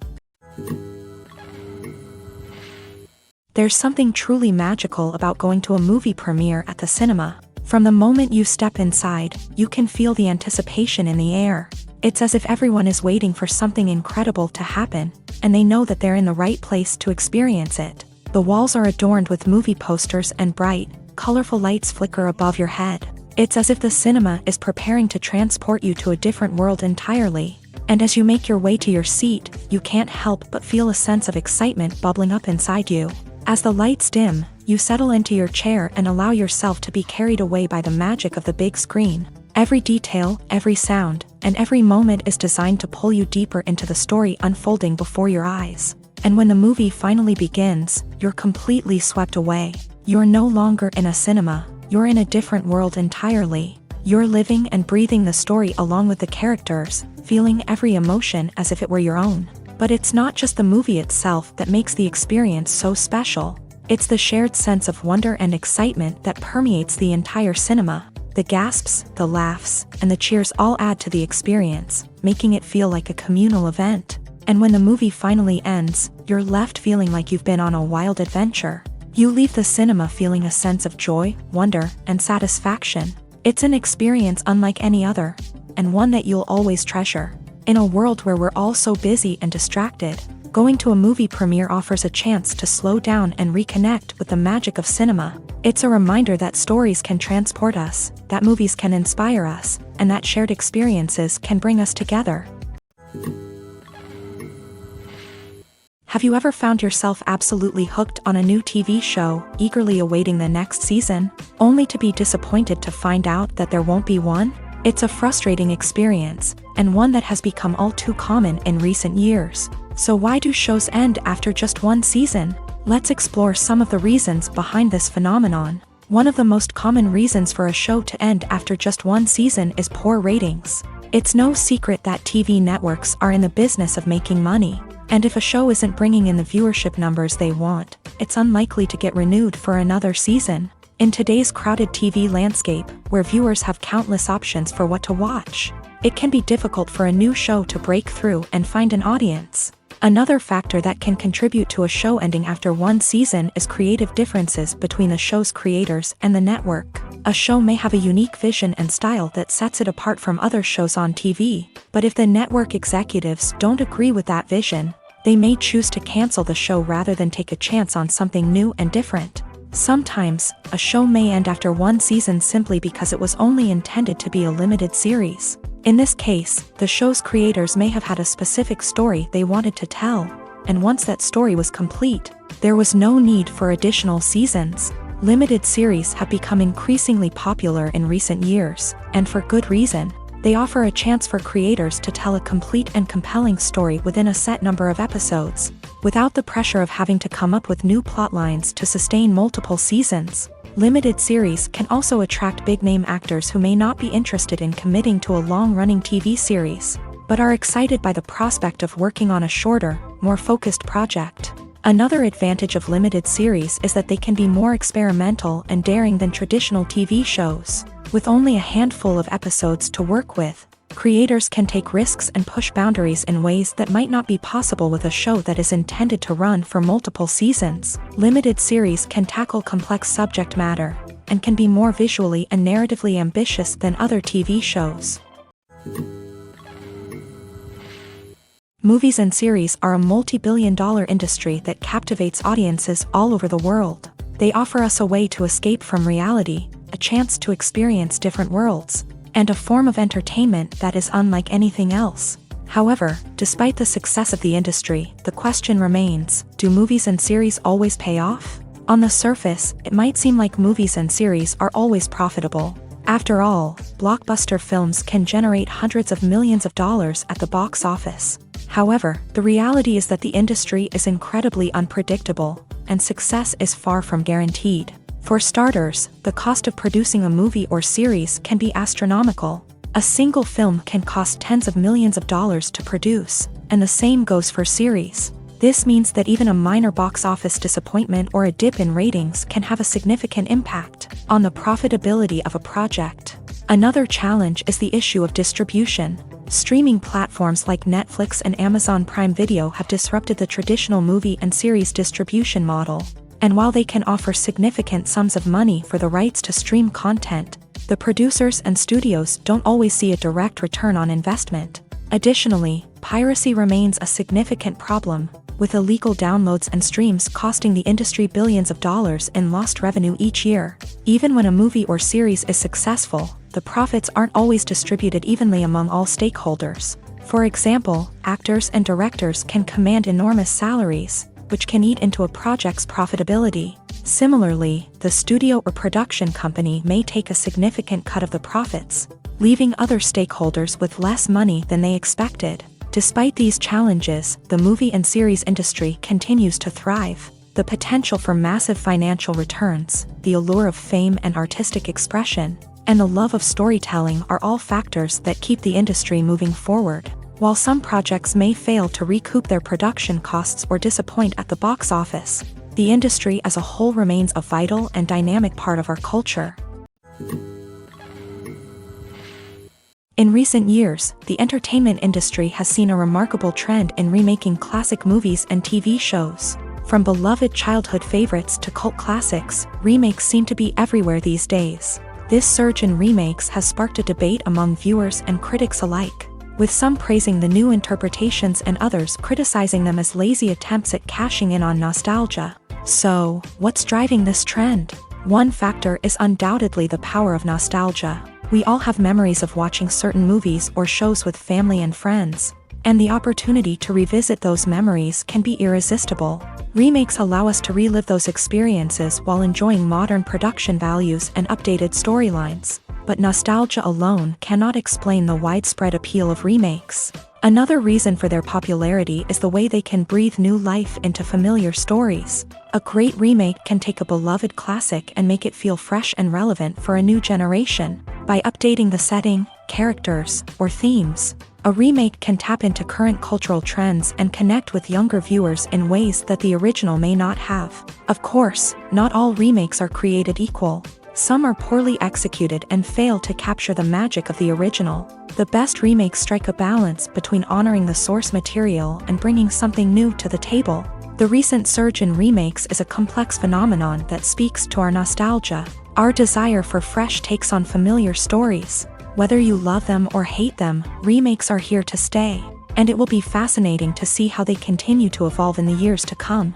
There's something truly magical about going to a movie premiere at the cinema. From the moment you step inside, you can feel the anticipation in the air. It's as if everyone is waiting for something incredible to happen, and they know that they're in the right place to experience it. The walls are adorned with movie posters and bright, colorful lights flicker above your head. It's as if the cinema is preparing to transport you to a different world entirely. And as you make your way to your seat, you can't help but feel a sense of excitement bubbling up inside you. As the lights dim, you settle into your chair and allow yourself to be carried away by the magic of the big screen. Every detail, every sound, and every moment is designed to pull you deeper into the story unfolding before your eyes. And when the movie finally begins, you're completely swept away. You're no longer in a cinema, you're in a different world entirely. You're living and breathing the story along with the characters, feeling every emotion as if it were your own. But it's not just the movie itself that makes the experience so special. It's the shared sense of wonder and excitement that permeates the entire cinema. The gasps, the laughs, and the cheers all add to the experience, making it feel like a communal event. And when the movie finally ends, you're left feeling like you've been on a wild adventure. You leave the cinema feeling a sense of joy, wonder, and satisfaction. It's an experience unlike any other, and one that you'll always treasure. In a world where we're all so busy and distracted, going to a movie premiere offers a chance to slow down and reconnect with the magic of cinema. It's a reminder that stories can transport us, that movies can inspire us, and that shared experiences can bring us together. Have you ever found yourself absolutely hooked on a new TV show, eagerly awaiting the next season, only to be disappointed to find out that there won't be one? It's a frustrating experience, and one that has become all too common in recent years. So why do shows end after just one season? Let's explore some of the reasons behind this phenomenon. One of the most common reasons for a show to end after just one season is poor ratings. It's no secret that TV networks are in the business of making money. And if a show isn't bringing in the viewership numbers they want, it's unlikely to get renewed for another season. In today's crowded TV landscape, where viewers have countless options for what to watch, it can be difficult for a new show to break through and find an audience. Another factor that can contribute to a show ending after one season is creative differences between the show's creators and the network. A show may have a unique vision and style that sets it apart from other shows on TV, but if the network executives don't agree with that vision, they may choose to cancel the show rather than take a chance on something new and different. Sometimes, a show may end after one season simply because it was only intended to be a limited series. In this case, the show's creators may have had a specific story they wanted to tell, and once that story was complete, there was no need for additional seasons. Limited series have become increasingly popular in recent years, and for good reason. They offer a chance for creators to tell a complete and compelling story within a set number of episodes, without the pressure of having to come up with new plot lines to sustain multiple seasons. Limited series can also attract big-name actors who may not be interested in committing to a long-running TV series, but are excited by the prospect of working on a shorter, more focused project. Another advantage of limited series is that they can be more experimental and daring than traditional TV shows. With only a handful of episodes to work with, creators can take risks and push boundaries in ways that might not be possible with a show that is intended to run for multiple seasons. Limited series can tackle complex subject matter, and can be more visually and narratively ambitious than other TV shows. Movies and series are a multi-billion-dollar industry that captivates audiences all over the world. They offer us a way to escape from reality, a chance to experience different worlds, and a form of entertainment that is unlike anything else. However, despite the success of the industry, the question remains, do movies and series always pay off? On the surface, it might seem like movies and series are always profitable. After all, blockbuster films can generate hundreds of millions of dollars at the box office. However, the reality is that the industry is incredibly unpredictable, and success is far from guaranteed. For starters, the cost of producing a movie or series can be astronomical. A single film can cost tens of millions of dollars to produce, and the same goes for series. This means that even a minor box office disappointment or a dip in ratings can have a significant impact on the profitability of a project. Another challenge is the issue of distribution. Streaming platforms like Netflix and Amazon Prime Video have disrupted the traditional movie and series distribution model. And while they can offer significant sums of money for the rights to stream content, the producers and studios don't always see a direct return on investment. Additionally, piracy remains a significant problem, with illegal downloads and streams costing the industry billions of dollars in lost revenue each year. Even when a movie or series is successful, the profits aren't always distributed evenly among all stakeholders. For example, actors and directors can command enormous salaries, which can eat into a project's profitability. Similarly, the studio or production company may take a significant cut of the profits, leaving other stakeholders with less money than they expected. Despite these challenges, the movie and series industry continues to thrive. The potential for massive financial returns, the allure of fame and artistic expression, and the love of storytelling are all factors that keep the industry moving forward. While some projects may fail to recoup their production costs or disappoint at the box office, the industry as a whole remains a vital and dynamic part of our culture. In recent years, the entertainment industry has seen a remarkable trend in remaking classic movies and TV shows. From beloved childhood favorites to cult classics, remakes seem to be everywhere these days. This surge in remakes has sparked a debate among viewers and critics alike, with some praising the new interpretations and others criticizing them as lazy attempts at cashing in on nostalgia. So, what's driving this trend? One factor is undoubtedly the power of nostalgia. We all have memories of watching certain movies or shows with family and friends, and the opportunity to revisit those memories can be irresistible. Remakes allow us to relive those experiences while enjoying modern production values and updated storylines. But nostalgia alone cannot explain the widespread appeal of remakes. Another reason for their popularity is the way they can breathe new life into familiar stories. A great remake can take a beloved classic and make it feel fresh and relevant for a new generation. By updating the setting, characters, or themes, a remake can tap into current cultural trends and connect with younger viewers in ways that the original may not have. Of course, not all remakes are created equal. Some are poorly executed and fail to capture the magic of the original. The best remakes strike a balance between honoring the source material and bringing something new to the table. The recent surge in remakes is a complex phenomenon that speaks to our nostalgia, our desire for fresh takes on familiar stories. Whether you love them or hate them, remakes are here to stay, and it will be fascinating to see how they continue to evolve in the years to come.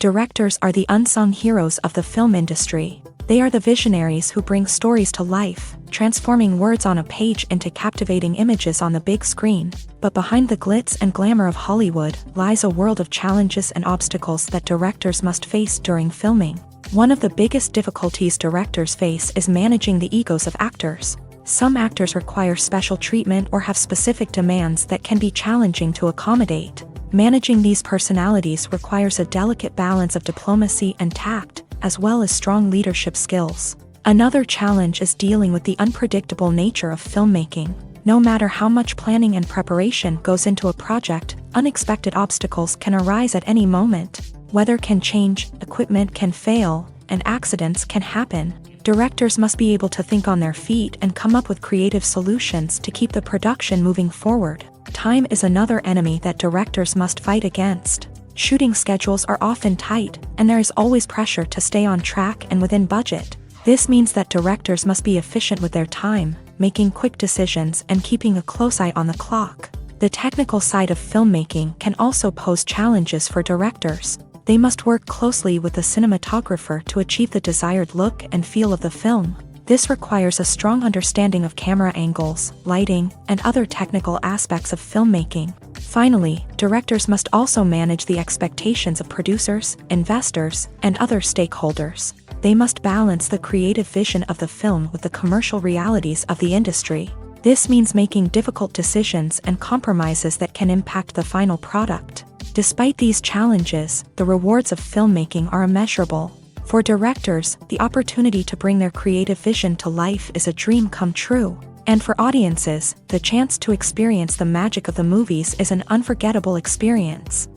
Directors are the unsung heroes of the film industry. They are the visionaries who bring stories to life, transforming words on a page into captivating images on the big screen. But behind the glitz and glamour of Hollywood lies a world of challenges and obstacles that directors must face during filming. One of the biggest difficulties directors face is managing the egos of actors. Some actors require special treatment or have specific demands that can be challenging to accommodate. Managing these personalities requires a delicate balance of diplomacy and tact, as well as strong leadership skills. Another challenge is dealing with the unpredictable nature of filmmaking. No matter how much planning and preparation goes into a project, unexpected obstacles can arise at any moment. Weather can change, equipment can fail, and accidents can happen. Directors must be able to think on their feet and come up with creative solutions to keep the production moving forward. Time is another enemy that directors must fight against. Shooting schedules are often tight, and there is always pressure to stay on track and within budget. This means that directors must be efficient with their time, making quick decisions and keeping a close eye on the clock. The technical side of filmmaking can also pose challenges for directors. They must work closely with the cinematographer to achieve the desired look and feel of the film. This requires a strong understanding of camera angles, lighting, and other technical aspects of filmmaking. Finally, directors must also manage the expectations of producers, investors, and other stakeholders. They must balance the creative vision of the film with the commercial realities of the industry. This means making difficult decisions and compromises that can impact the final product. Despite these challenges, the rewards of filmmaking are immeasurable. For directors, the opportunity to bring their creative vision to life is a dream come true. And for audiences, the chance to experience the magic of the movies is an unforgettable experience.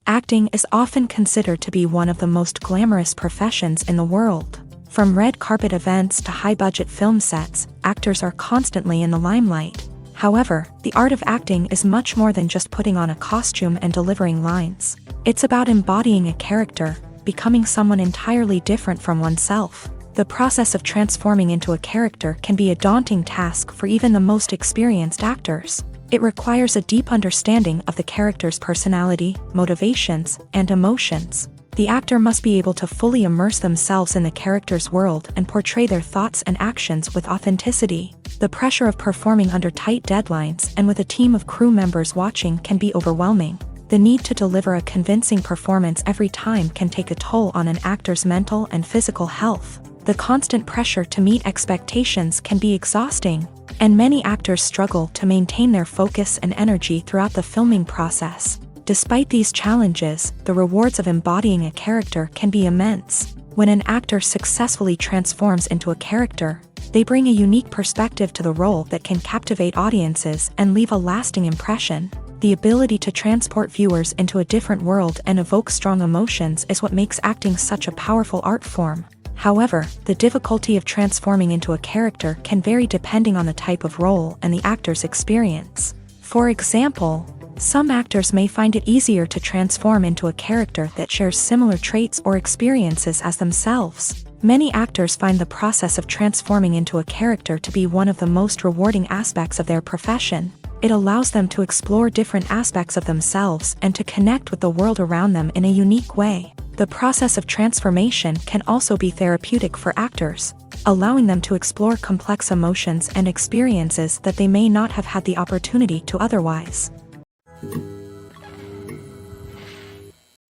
Acting is often considered to be one of the most glamorous professions in the world. From red carpet events to high-budget film sets, actors are constantly in the limelight. However, the art of acting is much more than just putting on a costume and delivering lines. It's about embodying a character, becoming someone entirely different from oneself. The process of transforming into a character can be a daunting task for even the most experienced actors. It requires a deep understanding of the character's personality, motivations, and emotions. The actor must be able to fully immerse themselves in the character's world and portray their thoughts and actions with authenticity. The pressure of performing under tight deadlines and with a team of crew members watching can be overwhelming. The need to deliver a convincing performance every time can take a toll on an actor's mental and physical health. The constant pressure to meet expectations can be exhausting, and many actors struggle to maintain their focus and energy throughout the filming process. Despite these challenges, the rewards of embodying a character can be immense. When an actor successfully transforms into a character, they bring a unique perspective to the role that can captivate audiences and leave a lasting impression. The ability to transport viewers into a different world and evoke strong emotions is what makes acting such a powerful art form. However, the difficulty of transforming into a character can vary depending on the type of role and the actor's experience. For example, some actors may find it easier to transform into a character that shares similar traits or experiences as themselves. Many actors find the process of transforming into a character to be one of the most rewarding aspects of their profession. It allows them to explore different aspects of themselves and to connect with the world around them in a unique way. The process of transformation can also be therapeutic for actors, allowing them to explore complex emotions and experiences that they may not have had the opportunity to otherwise.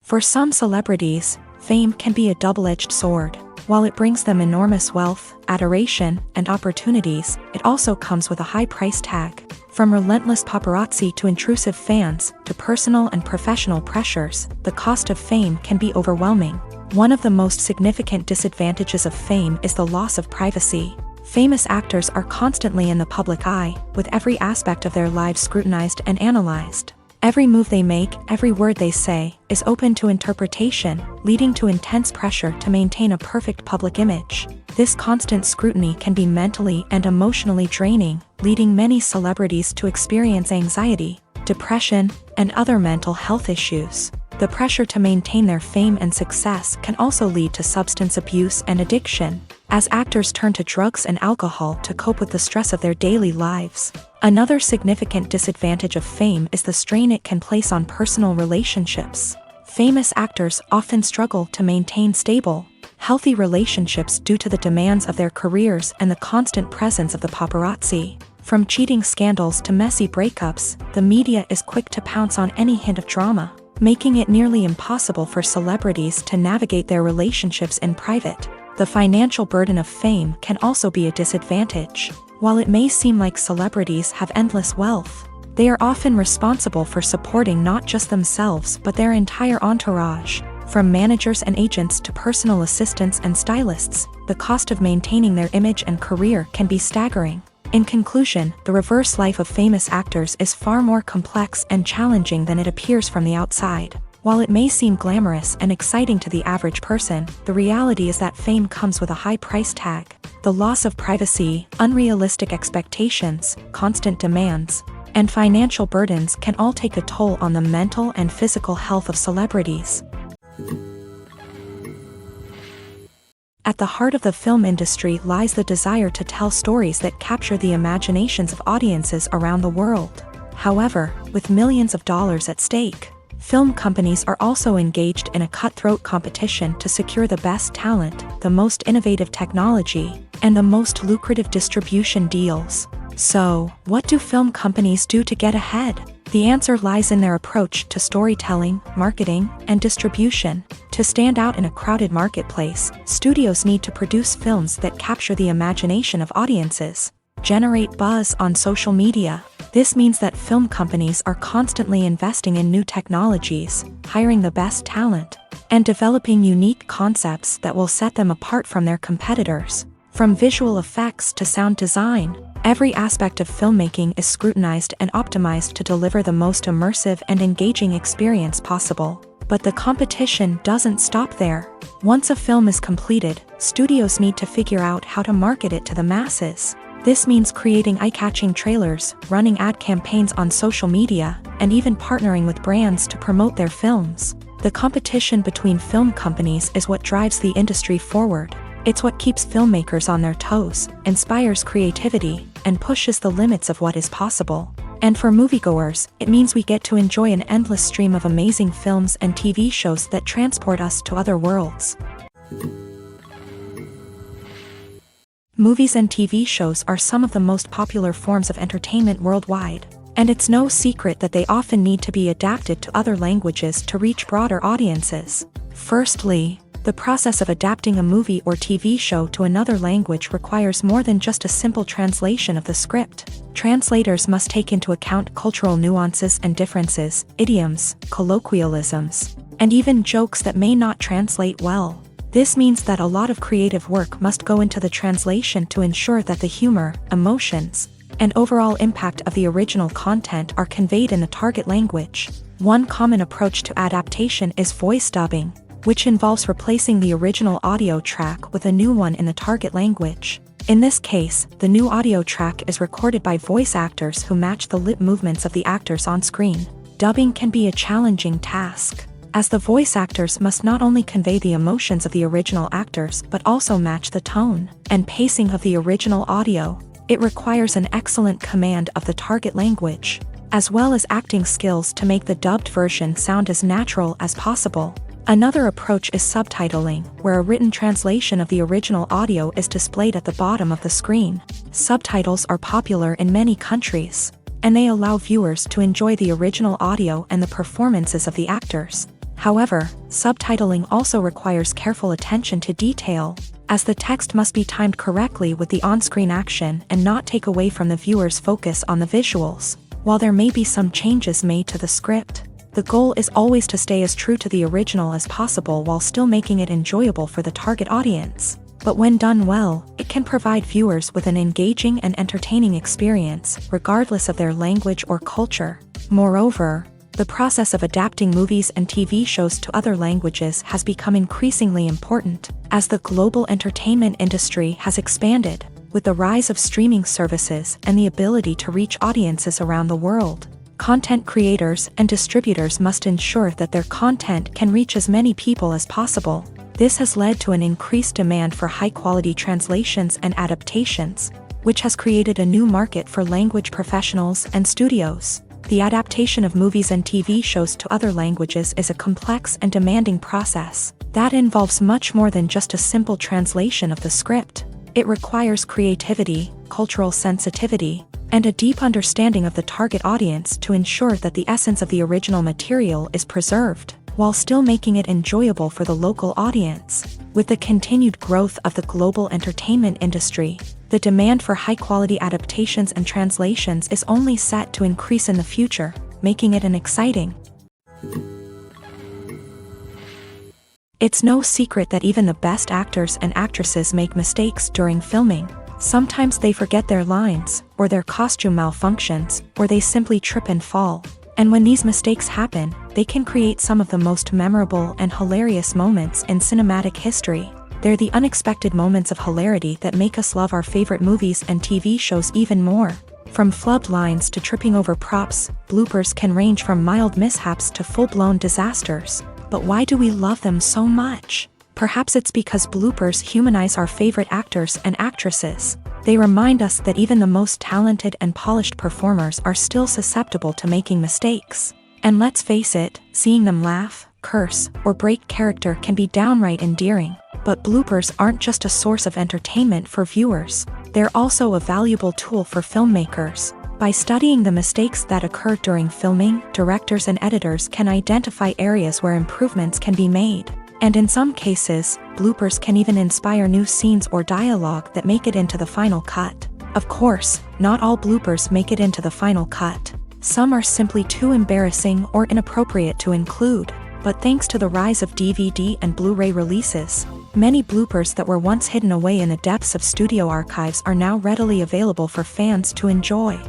For some celebrities, fame can be a double-edged sword. While it brings them enormous wealth, adoration, and opportunities, it also comes with a high price tag. From relentless paparazzi to intrusive fans, to personal and professional pressures, the cost of fame can be overwhelming. One of the most significant disadvantages of fame is the loss of privacy. Famous actors are constantly in the public eye, with every aspect of their lives scrutinized and analyzed. Every move they make, every word they say, is open to interpretation, leading to intense pressure to maintain a perfect public image. This constant scrutiny can be mentally and emotionally draining, leading many celebrities to experience anxiety, depression, and other mental health issues. The pressure to maintain their fame and success can also lead to substance abuse and addiction, as actors turn to drugs and alcohol to cope with the stress of their daily lives. Another significant disadvantage of fame is the strain it can place on personal relationships. Famous actors often struggle to maintain stable, healthy relationships due to the demands of their careers and the constant presence of the paparazzi. From cheating scandals to messy breakups, the media is quick to pounce on any hint of drama, making it nearly impossible for celebrities to navigate their relationships in private. The financial burden of fame can also be a disadvantage. While it may seem like celebrities have endless wealth, they are often responsible for supporting not just themselves but their entire entourage. From managers and agents to personal assistants and stylists, the cost of maintaining their image and career can be staggering. In conclusion, the reverse life of famous actors is far more complex and challenging than it appears from the outside. While it may seem glamorous and exciting to the average person, the reality is that fame comes with a high price tag. The loss of privacy, unrealistic expectations, constant demands, and financial burdens can all take a toll on the mental and physical health of celebrities. At the heart of the film industry lies the desire to tell stories that capture the imaginations of audiences around the world. However, with millions of dollars at stake, film companies are also engaged in a cutthroat competition to secure the best talent, the most innovative technology, and the most lucrative distribution deals. So, what do film companies do to get ahead? The answer lies in their approach to storytelling, marketing, and distribution. To stand out in a crowded marketplace, studios need to produce films that capture the imagination of audiences, generate buzz on social media. This means that film companies are constantly investing in new technologies, hiring the best talent, and developing unique concepts that will set them apart from their competitors. From visual effects to sound design, every aspect of filmmaking is scrutinized and optimized to deliver the most immersive and engaging experience possible. But the competition doesn't stop there. Once a film is completed, studios need to figure out how to market it to the masses. This means creating eye-catching trailers, running ad campaigns on social media, and even partnering with brands to promote their films. The competition between film companies is what drives the industry forward. It's what keeps filmmakers on their toes, inspires creativity, and pushes the limits of what is possible. And for moviegoers, it means we get to enjoy an endless stream of amazing films and TV shows that transport us to other worlds. Movies and TV shows are some of the most popular forms of entertainment worldwide, and it's no secret that they often need to be adapted to other languages to reach broader audiences. Firstly, the process of adapting a movie or TV show to another language requires more than just a simple translation of the script. Translators must take into account cultural nuances and differences, idioms, colloquialisms, and even jokes that may not translate well. This means that a lot of creative work must go into the translation to ensure that the humor, emotions, and overall impact of the original content are conveyed in the target language. One common approach to adaptation is voice dubbing, which involves replacing the original audio track with a new one in the target language. In this case, the new audio track is recorded by voice actors who match the lip movements of the actors on screen. Dubbing can be a challenging task, as the voice actors must not only convey the emotions of the original actors but also match the tone and pacing of the original audio. It requires an excellent command of the target language, as well as acting skills to make the dubbed version sound as natural as possible. Another approach is subtitling, where a written translation of the original audio is displayed at the bottom of the screen. Subtitles are popular in many countries, and they allow viewers to enjoy the original audio and the performances of the actors. However, subtitling also requires careful attention to detail, as the text must be timed correctly with the on-screen action and not take away from the viewer's focus on the visuals. While there may be some changes made to the script, the goal is always to stay as true to the original as possible while still making it enjoyable for the target audience. But when done well, it can provide viewers with an engaging and entertaining experience, regardless of their language or culture. Moreover, the process of adapting movies and TV shows to other languages has become increasingly important, as the global entertainment industry has expanded, with the rise of streaming services and the ability to reach audiences around the world. Content creators and distributors must ensure that their content can reach as many people as possible. This has led to an increased demand for high-quality translations and adaptations, which has created a new market for language professionals and studios. The adaptation of movies and TV shows to other languages is a complex and demanding process that involves much more than just a simple translation of the script. It requires creativity, cultural sensitivity, and a deep understanding of the target audience to ensure that the essence of the original material is preserved, while still making it enjoyable for the local audience. With the continued growth of the global entertainment industry, the demand for high-quality adaptations and translations is only set to increase in the future, making it an exciting. It's no secret that even the best actors and actresses make mistakes during filming. Sometimes they forget their lines, or their costume malfunctions, or they simply trip and fall. And when these mistakes happen, they can create some of the most memorable and hilarious moments in cinematic history. They're the unexpected moments of hilarity that make us love our favorite movies and TV shows even more. From flubbed lines to tripping over props, bloopers can range from mild mishaps to full-blown disasters. But why do we love them so much? Perhaps it's because bloopers humanize our favorite actors and actresses. They remind us that even the most talented and polished performers are still susceptible to making mistakes. And let's face it, seeing them laugh, curse, or break character can be downright endearing. But bloopers aren't just a source of entertainment for viewers. They're also a valuable tool for filmmakers. By studying the mistakes that occur during filming, directors and editors can identify areas where improvements can be made. And in some cases, bloopers can even inspire new scenes or dialogue that make it into the final cut. Of course, not all bloopers make it into the final cut. Some are simply too embarrassing or inappropriate to include. But thanks to the rise of DVD and Blu-ray releases, many bloopers that were once hidden away in the depths of studio archives are now readily available for fans to enjoy.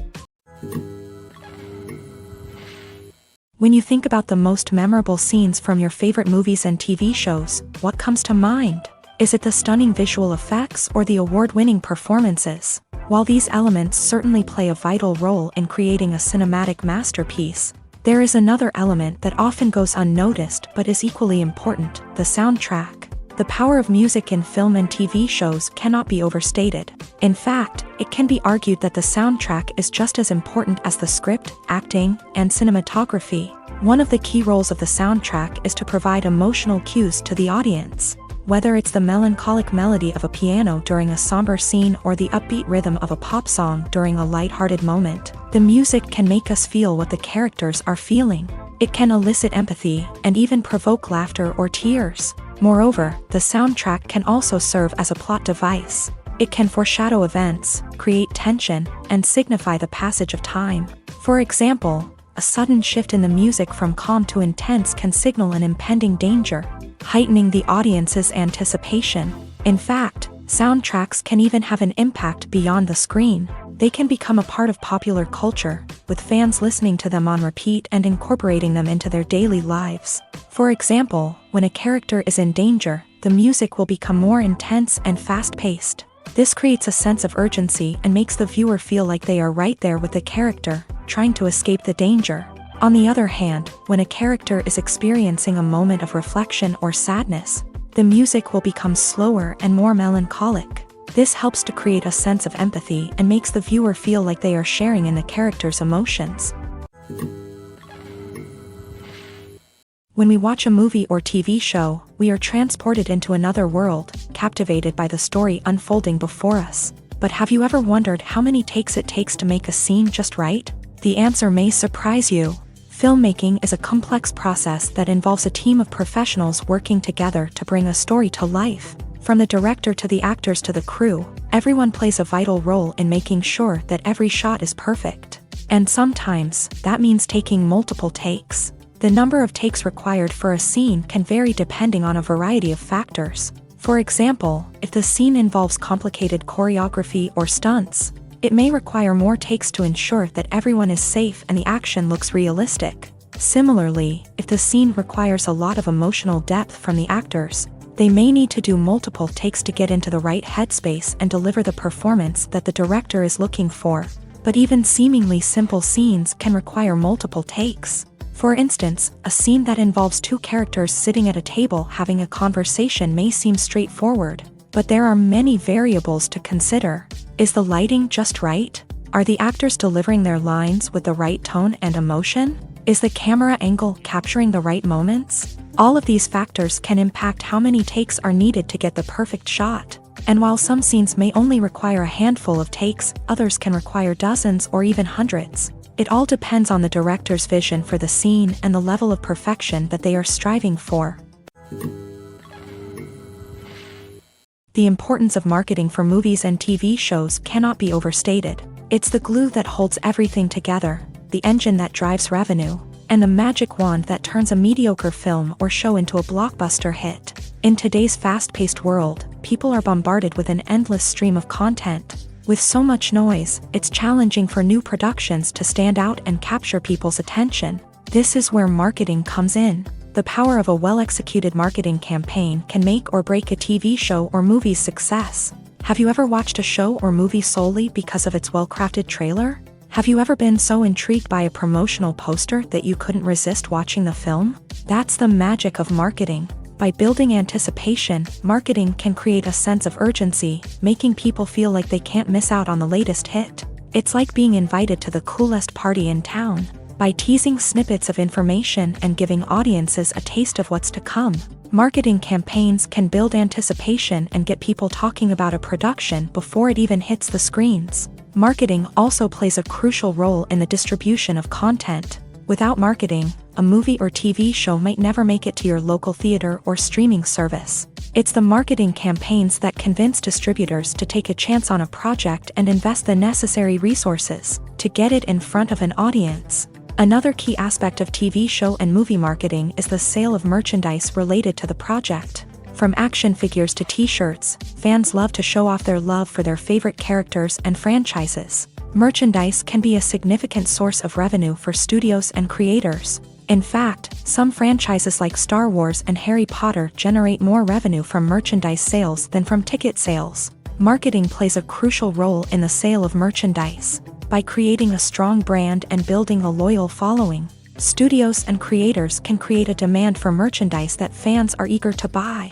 When you think about the most memorable scenes from your favorite movies and TV shows, what comes to mind? Is it the stunning visual effects or the award-winning performances? While these elements certainly play a vital role in creating a cinematic masterpiece, there is another element that often goes unnoticed but is equally important: the soundtrack. The power of music in film and TV shows cannot be overstated. In fact, it can be argued that the soundtrack is just as important as the script, acting, and cinematography. One of the key roles of the soundtrack is to provide emotional cues to the audience. Whether it's the melancholic melody of a piano during a somber scene or the upbeat rhythm of a pop song during a lighthearted moment, the music can make us feel what the characters are feeling. It can elicit empathy and even provoke laughter or tears. Moreover, the soundtrack can also serve as a plot device. It can foreshadow events, create tension, and signify the passage of time. For example, a sudden shift in the music from calm to intense can signal an impending danger, heightening the audience's anticipation. In fact, soundtracks can even have an impact beyond the screen. They can become a part of popular culture, with fans listening to them on repeat and incorporating them into their daily lives. For example, when a character is in danger, the music will become more intense and fast-paced. This creates a sense of urgency and makes the viewer feel like they are right there with the character, trying to escape the danger. On the other hand, when a character is experiencing a moment of reflection or sadness, the music will become slower and more melancholic. This helps to create a sense of empathy and makes the viewer feel like they are sharing in the character's emotions. When we watch a movie or TV show, we are transported into another world, captivated by the story unfolding before us. But have you ever wondered how many takes it takes to make a scene just right? The answer may surprise you. Filmmaking is a complex process that involves a team of professionals working together to bring a story to life. From the director to the actors to the crew, everyone plays a vital role in making sure that every shot is perfect. And sometimes, that means taking multiple takes. The number of takes required for a scene can vary depending on a variety of factors. For example, if the scene involves complicated choreography or stunts, it may require more takes to ensure that everyone is safe and the action looks realistic. Similarly, if the scene requires a lot of emotional depth from the actors, they may need to do multiple takes to get into the right headspace and deliver the performance that the director is looking for. But even seemingly simple scenes can require multiple takes. For instance, a scene that involves two characters sitting at a table having a conversation may seem straightforward, but there are many variables to consider. Is the lighting just right? Are the actors delivering their lines with the right tone and emotion? Is the camera angle capturing the right moments? All of these factors can impact how many takes are needed to get the perfect shot. And while some scenes may only require a handful of takes, others can require dozens or even hundreds. It all depends on the director's vision for the scene and the level of perfection that they are striving for. The importance of marketing for movies and TV shows cannot be overstated. It's the glue that holds everything together, the engine that drives revenue, and the magic wand that turns a mediocre film or show into a blockbuster hit. In today's fast-paced world, people are bombarded with an endless stream of content. With so much noise, it's challenging for new productions to stand out and capture people's attention. This is where marketing comes in. The power of a well-executed marketing campaign can make or break a TV show or movie's success. Have you ever watched a show or movie solely because of its well-crafted trailer? Have you ever been so intrigued by a promotional poster that you couldn't resist watching the film? That's the magic of marketing. By building anticipation, marketing can create a sense of urgency, making people feel like they can't miss out on the latest hit. It's like being invited to the coolest party in town. By teasing snippets of information and giving audiences a taste of what's to come, marketing campaigns can build anticipation and get people talking about a production before it even hits the screens. Marketing also plays a crucial role in the distribution of content. Without marketing, a movie or TV show might never make it to your local theater or streaming service. It's the marketing campaigns that convince distributors to take a chance on a project and invest the necessary resources to get it in front of an audience. Another key aspect of TV show and movie marketing is the sale of merchandise related to the project. From action figures to t-shirts, fans love to show off their love for their favorite characters and franchises. Merchandise can be a significant source of revenue for studios and creators. In fact, some franchises like Star Wars and Harry Potter generate more revenue from merchandise sales than from ticket sales. Marketing plays a crucial role in the sale of merchandise. By creating a strong brand and building a loyal following, studios and creators can create a demand for merchandise that fans are eager to buy.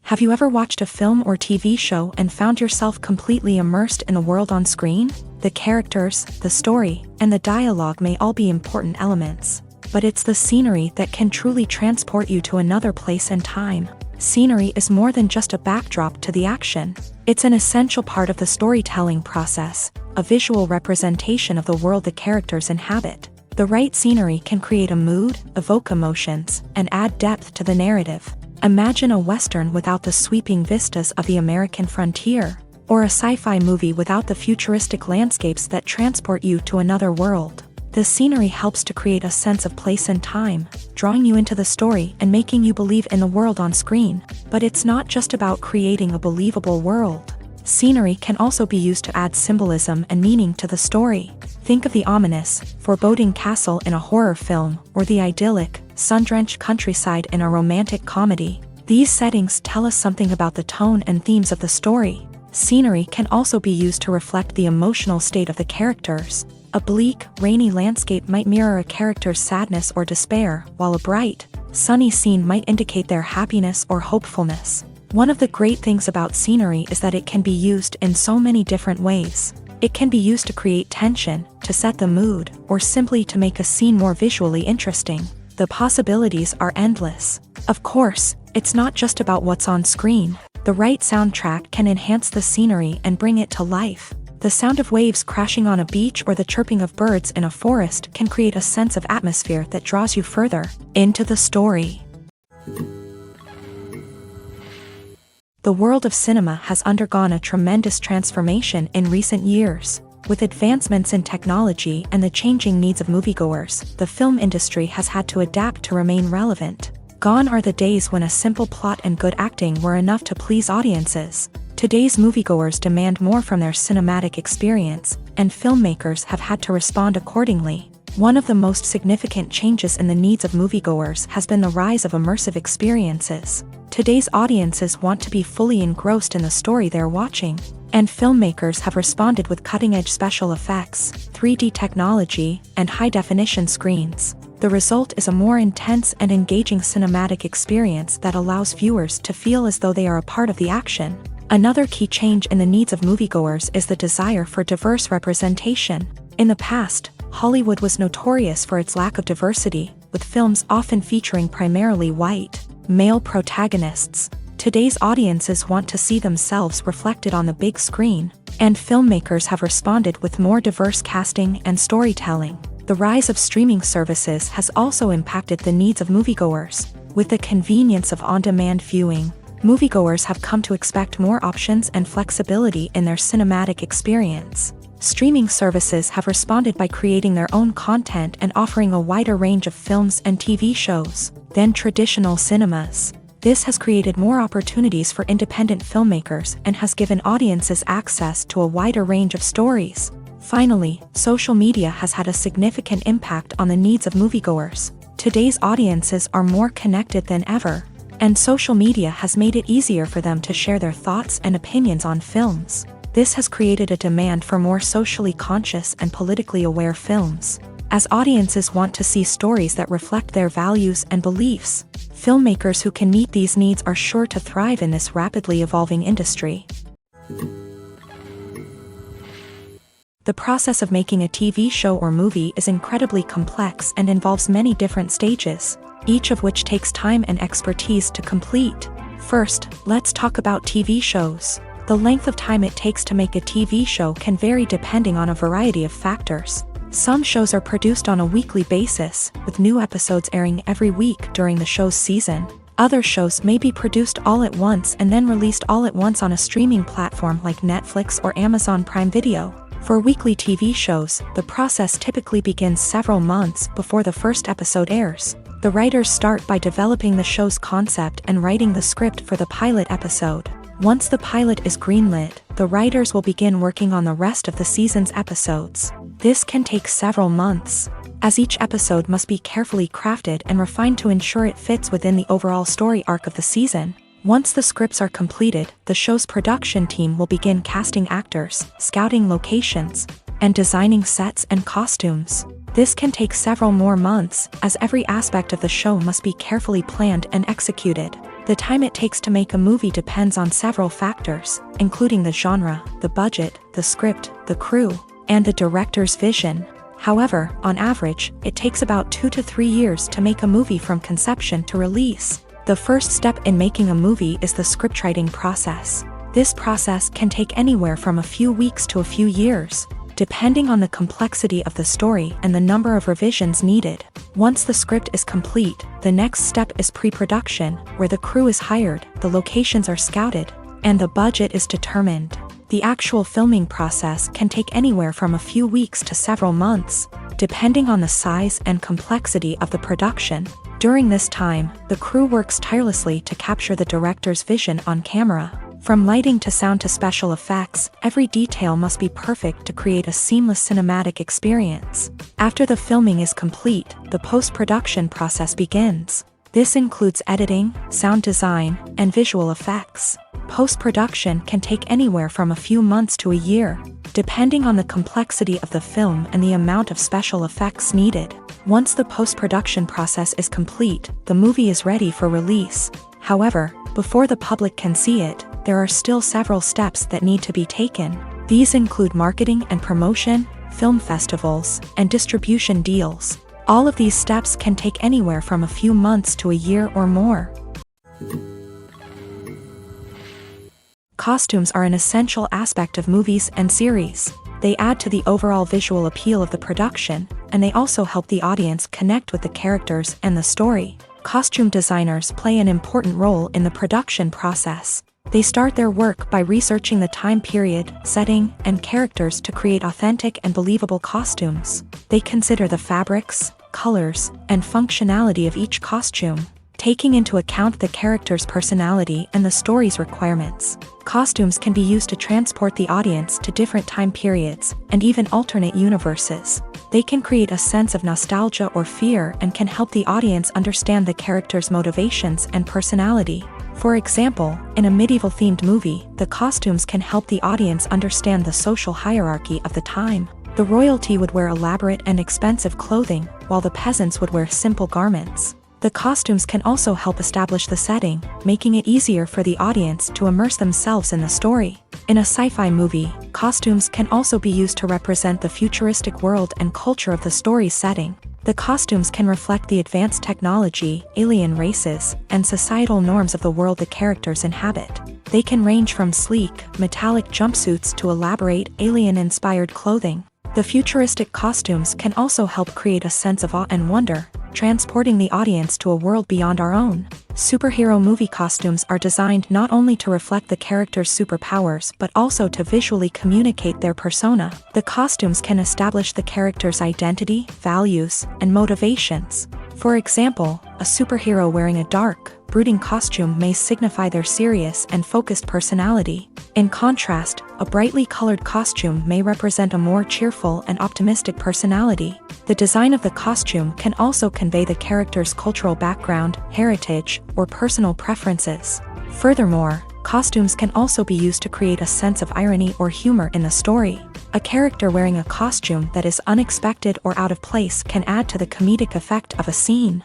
Have you ever watched a film or TV show and found yourself completely immersed in the world on screen? The characters, the story, and the dialogue may all be important elements, but it's the scenery that can truly transport you to another place and time. Scenery is more than just a backdrop to the action. It's an essential part of the storytelling process, a visual representation of the world the characters inhabit. The right scenery can create a mood, evoke emotions, and add depth to the narrative. Imagine a Western without the sweeping vistas of the American frontier, or a sci-fi movie without the futuristic landscapes that transport you to another world. The scenery helps to create a sense of place and time, drawing you into the story and making you believe in the world on screen. But it's not just about creating a believable world. Scenery can also be used to add symbolism and meaning to the story. Think of the ominous, foreboding castle in a horror film, or the idyllic, sun-drenched countryside in a romantic comedy. These settings tell us something about the tone and themes of the story. Scenery can also be used to reflect the emotional state of the characters. A bleak, rainy landscape might mirror a character's sadness or despair, while a bright, sunny scene might indicate their happiness or hopefulness. One of the great things about scenery is that it can be used in so many different ways. It can be used to create tension, to set the mood, or simply to make a scene more visually interesting. The possibilities are endless. Of course, it's not just about what's on screen. The right soundtrack can enhance the scenery and bring it to life. The sound of waves crashing on a beach or the chirping of birds in a forest can create a sense of atmosphere that draws you further into the story. The world of cinema has undergone a tremendous transformation in recent years. With advancements in technology and the changing needs of moviegoers, the film industry has had to adapt to remain relevant. Gone are the days when a simple plot and good acting were enough to please audiences. Today's moviegoers demand more from their cinematic experience, and filmmakers have had to respond accordingly. One of the most significant changes in the needs of moviegoers has been the rise of immersive experiences. Today's audiences want to be fully engrossed in the story they're watching, and filmmakers have responded with cutting-edge special effects, 3D technology, and high-definition screens. The result is a more intense and engaging cinematic experience that allows viewers to feel as though they are a part of the action. Another key change in the needs of moviegoers is the desire for diverse representation. In the past, Hollywood was notorious for its lack of diversity, with films often featuring primarily white, male protagonists. Today's audiences want to see themselves reflected on the big screen, and filmmakers have responded with more diverse casting and storytelling. The rise of streaming services has also impacted the needs of moviegoers. With the convenience of on-demand viewing, moviegoers have come to expect more options and flexibility in their cinematic experience. Streaming services have responded by creating their own content and offering a wider range of films and TV shows than traditional cinemas. This has created more opportunities for independent filmmakers and has given audiences access to a wider range of stories. Finally, social media has had a significant impact on the needs of moviegoers. Today's audiences are more connected than ever, and social media has made it easier for them to share their thoughts and opinions on films. This has created a demand for more socially conscious and politically aware films. As audiences want to see stories that reflect their values and beliefs, filmmakers who can meet these needs are sure to thrive in this rapidly evolving industry. The process of making a TV show or movie is incredibly complex and involves many different stages, each of which takes time and expertise to complete. First, let's talk about TV shows. The length of time it takes to make a TV show can vary depending on a variety of factors. Some shows are produced on a weekly basis, with new episodes airing every week during the show's season. Other shows may be produced all at once and then released all at once on a streaming platform like Netflix or Amazon Prime Video. For weekly TV shows, the process typically begins several months before the first episode airs. The writers start by developing the show's concept and writing the script for the pilot episode. Once the pilot is greenlit, the writers will begin working on the rest of the season's episodes. This can take several months, as each episode must be carefully crafted and refined to ensure it fits within the overall story arc of the season. Once the scripts are completed, the show's production team will begin casting actors, scouting locations, and designing sets and costumes. This can take several more months, as every aspect of the show must be carefully planned and executed. The time it takes to make a movie depends on several factors, including the genre, the budget, the script, the crew, and the director's vision. However, on average, it takes about 2 to 3 years to make a movie from conception to release. The first step in making a movie is the scriptwriting process. This process can take anywhere from a few weeks to a few years, depending on the complexity of the story and the number of revisions needed. Once the script is complete, the next step is pre-production, where the crew is hired, the locations are scouted, and the budget is determined. The actual filming process can take anywhere from a few weeks to several months, depending on the size and complexity of the production. During this time, the crew works tirelessly to capture the director's vision on camera. From lighting to sound to special effects, every detail must be perfect to create a seamless cinematic experience. After the filming is complete, the post-production process begins. This includes editing, sound design, and visual effects. Post-production can take anywhere from a few months to a year, depending on the complexity of the film and the amount of special effects needed. Once the post-production process is complete, the movie is ready for release. However, before the public can see it, there are still several steps that need to be taken. These include marketing and promotion, film festivals, and distribution deals. All of these steps can take anywhere from a few months to a year or more. Costumes are an essential aspect of movies and series. They add to the overall visual appeal of the production, and they also help the audience connect with the characters and the story. Costume designers play an important role in the production process. They start their work by researching the time period, setting, and characters to create authentic and believable costumes. They consider the fabrics, colors, and functionality of each costume, taking into account the character's personality and the story's requirements. Costumes can be used to transport the audience to different time periods and even alternate universes. They can create a sense of nostalgia or fear and can help the audience understand the character's motivations and personality. For example, in a medieval-themed movie, the costumes can help the audience understand the social hierarchy of the time. The royalty would wear elaborate and expensive clothing, while the peasants would wear simple garments. The costumes can also help establish the setting, making it easier for the audience to immerse themselves in the story. In a sci-fi movie, costumes can also be used to represent the futuristic world and culture of the story's setting. The costumes can reflect the advanced technology, alien races, and societal norms of the world the characters inhabit. They can range from sleek, metallic jumpsuits to elaborate, alien-inspired clothing. The futuristic costumes can also help create a sense of awe and wonder, transporting the audience to a world beyond our own. Superhero movie costumes are designed not only to reflect the character's superpowers but also to visually communicate their persona. The costumes can establish the character's identity, values, and motivations. For example, a superhero wearing a dark, brooding costume may signify their serious and focused personality. In contrast, a brightly colored costume may represent a more cheerful and optimistic personality. The design of the costume can also convey the character's cultural background, heritage, or personal preferences. Furthermore, costumes can also be used to create a sense of irony or humor in the story. A character wearing a costume that is unexpected or out of place can add to the comedic effect of a scene.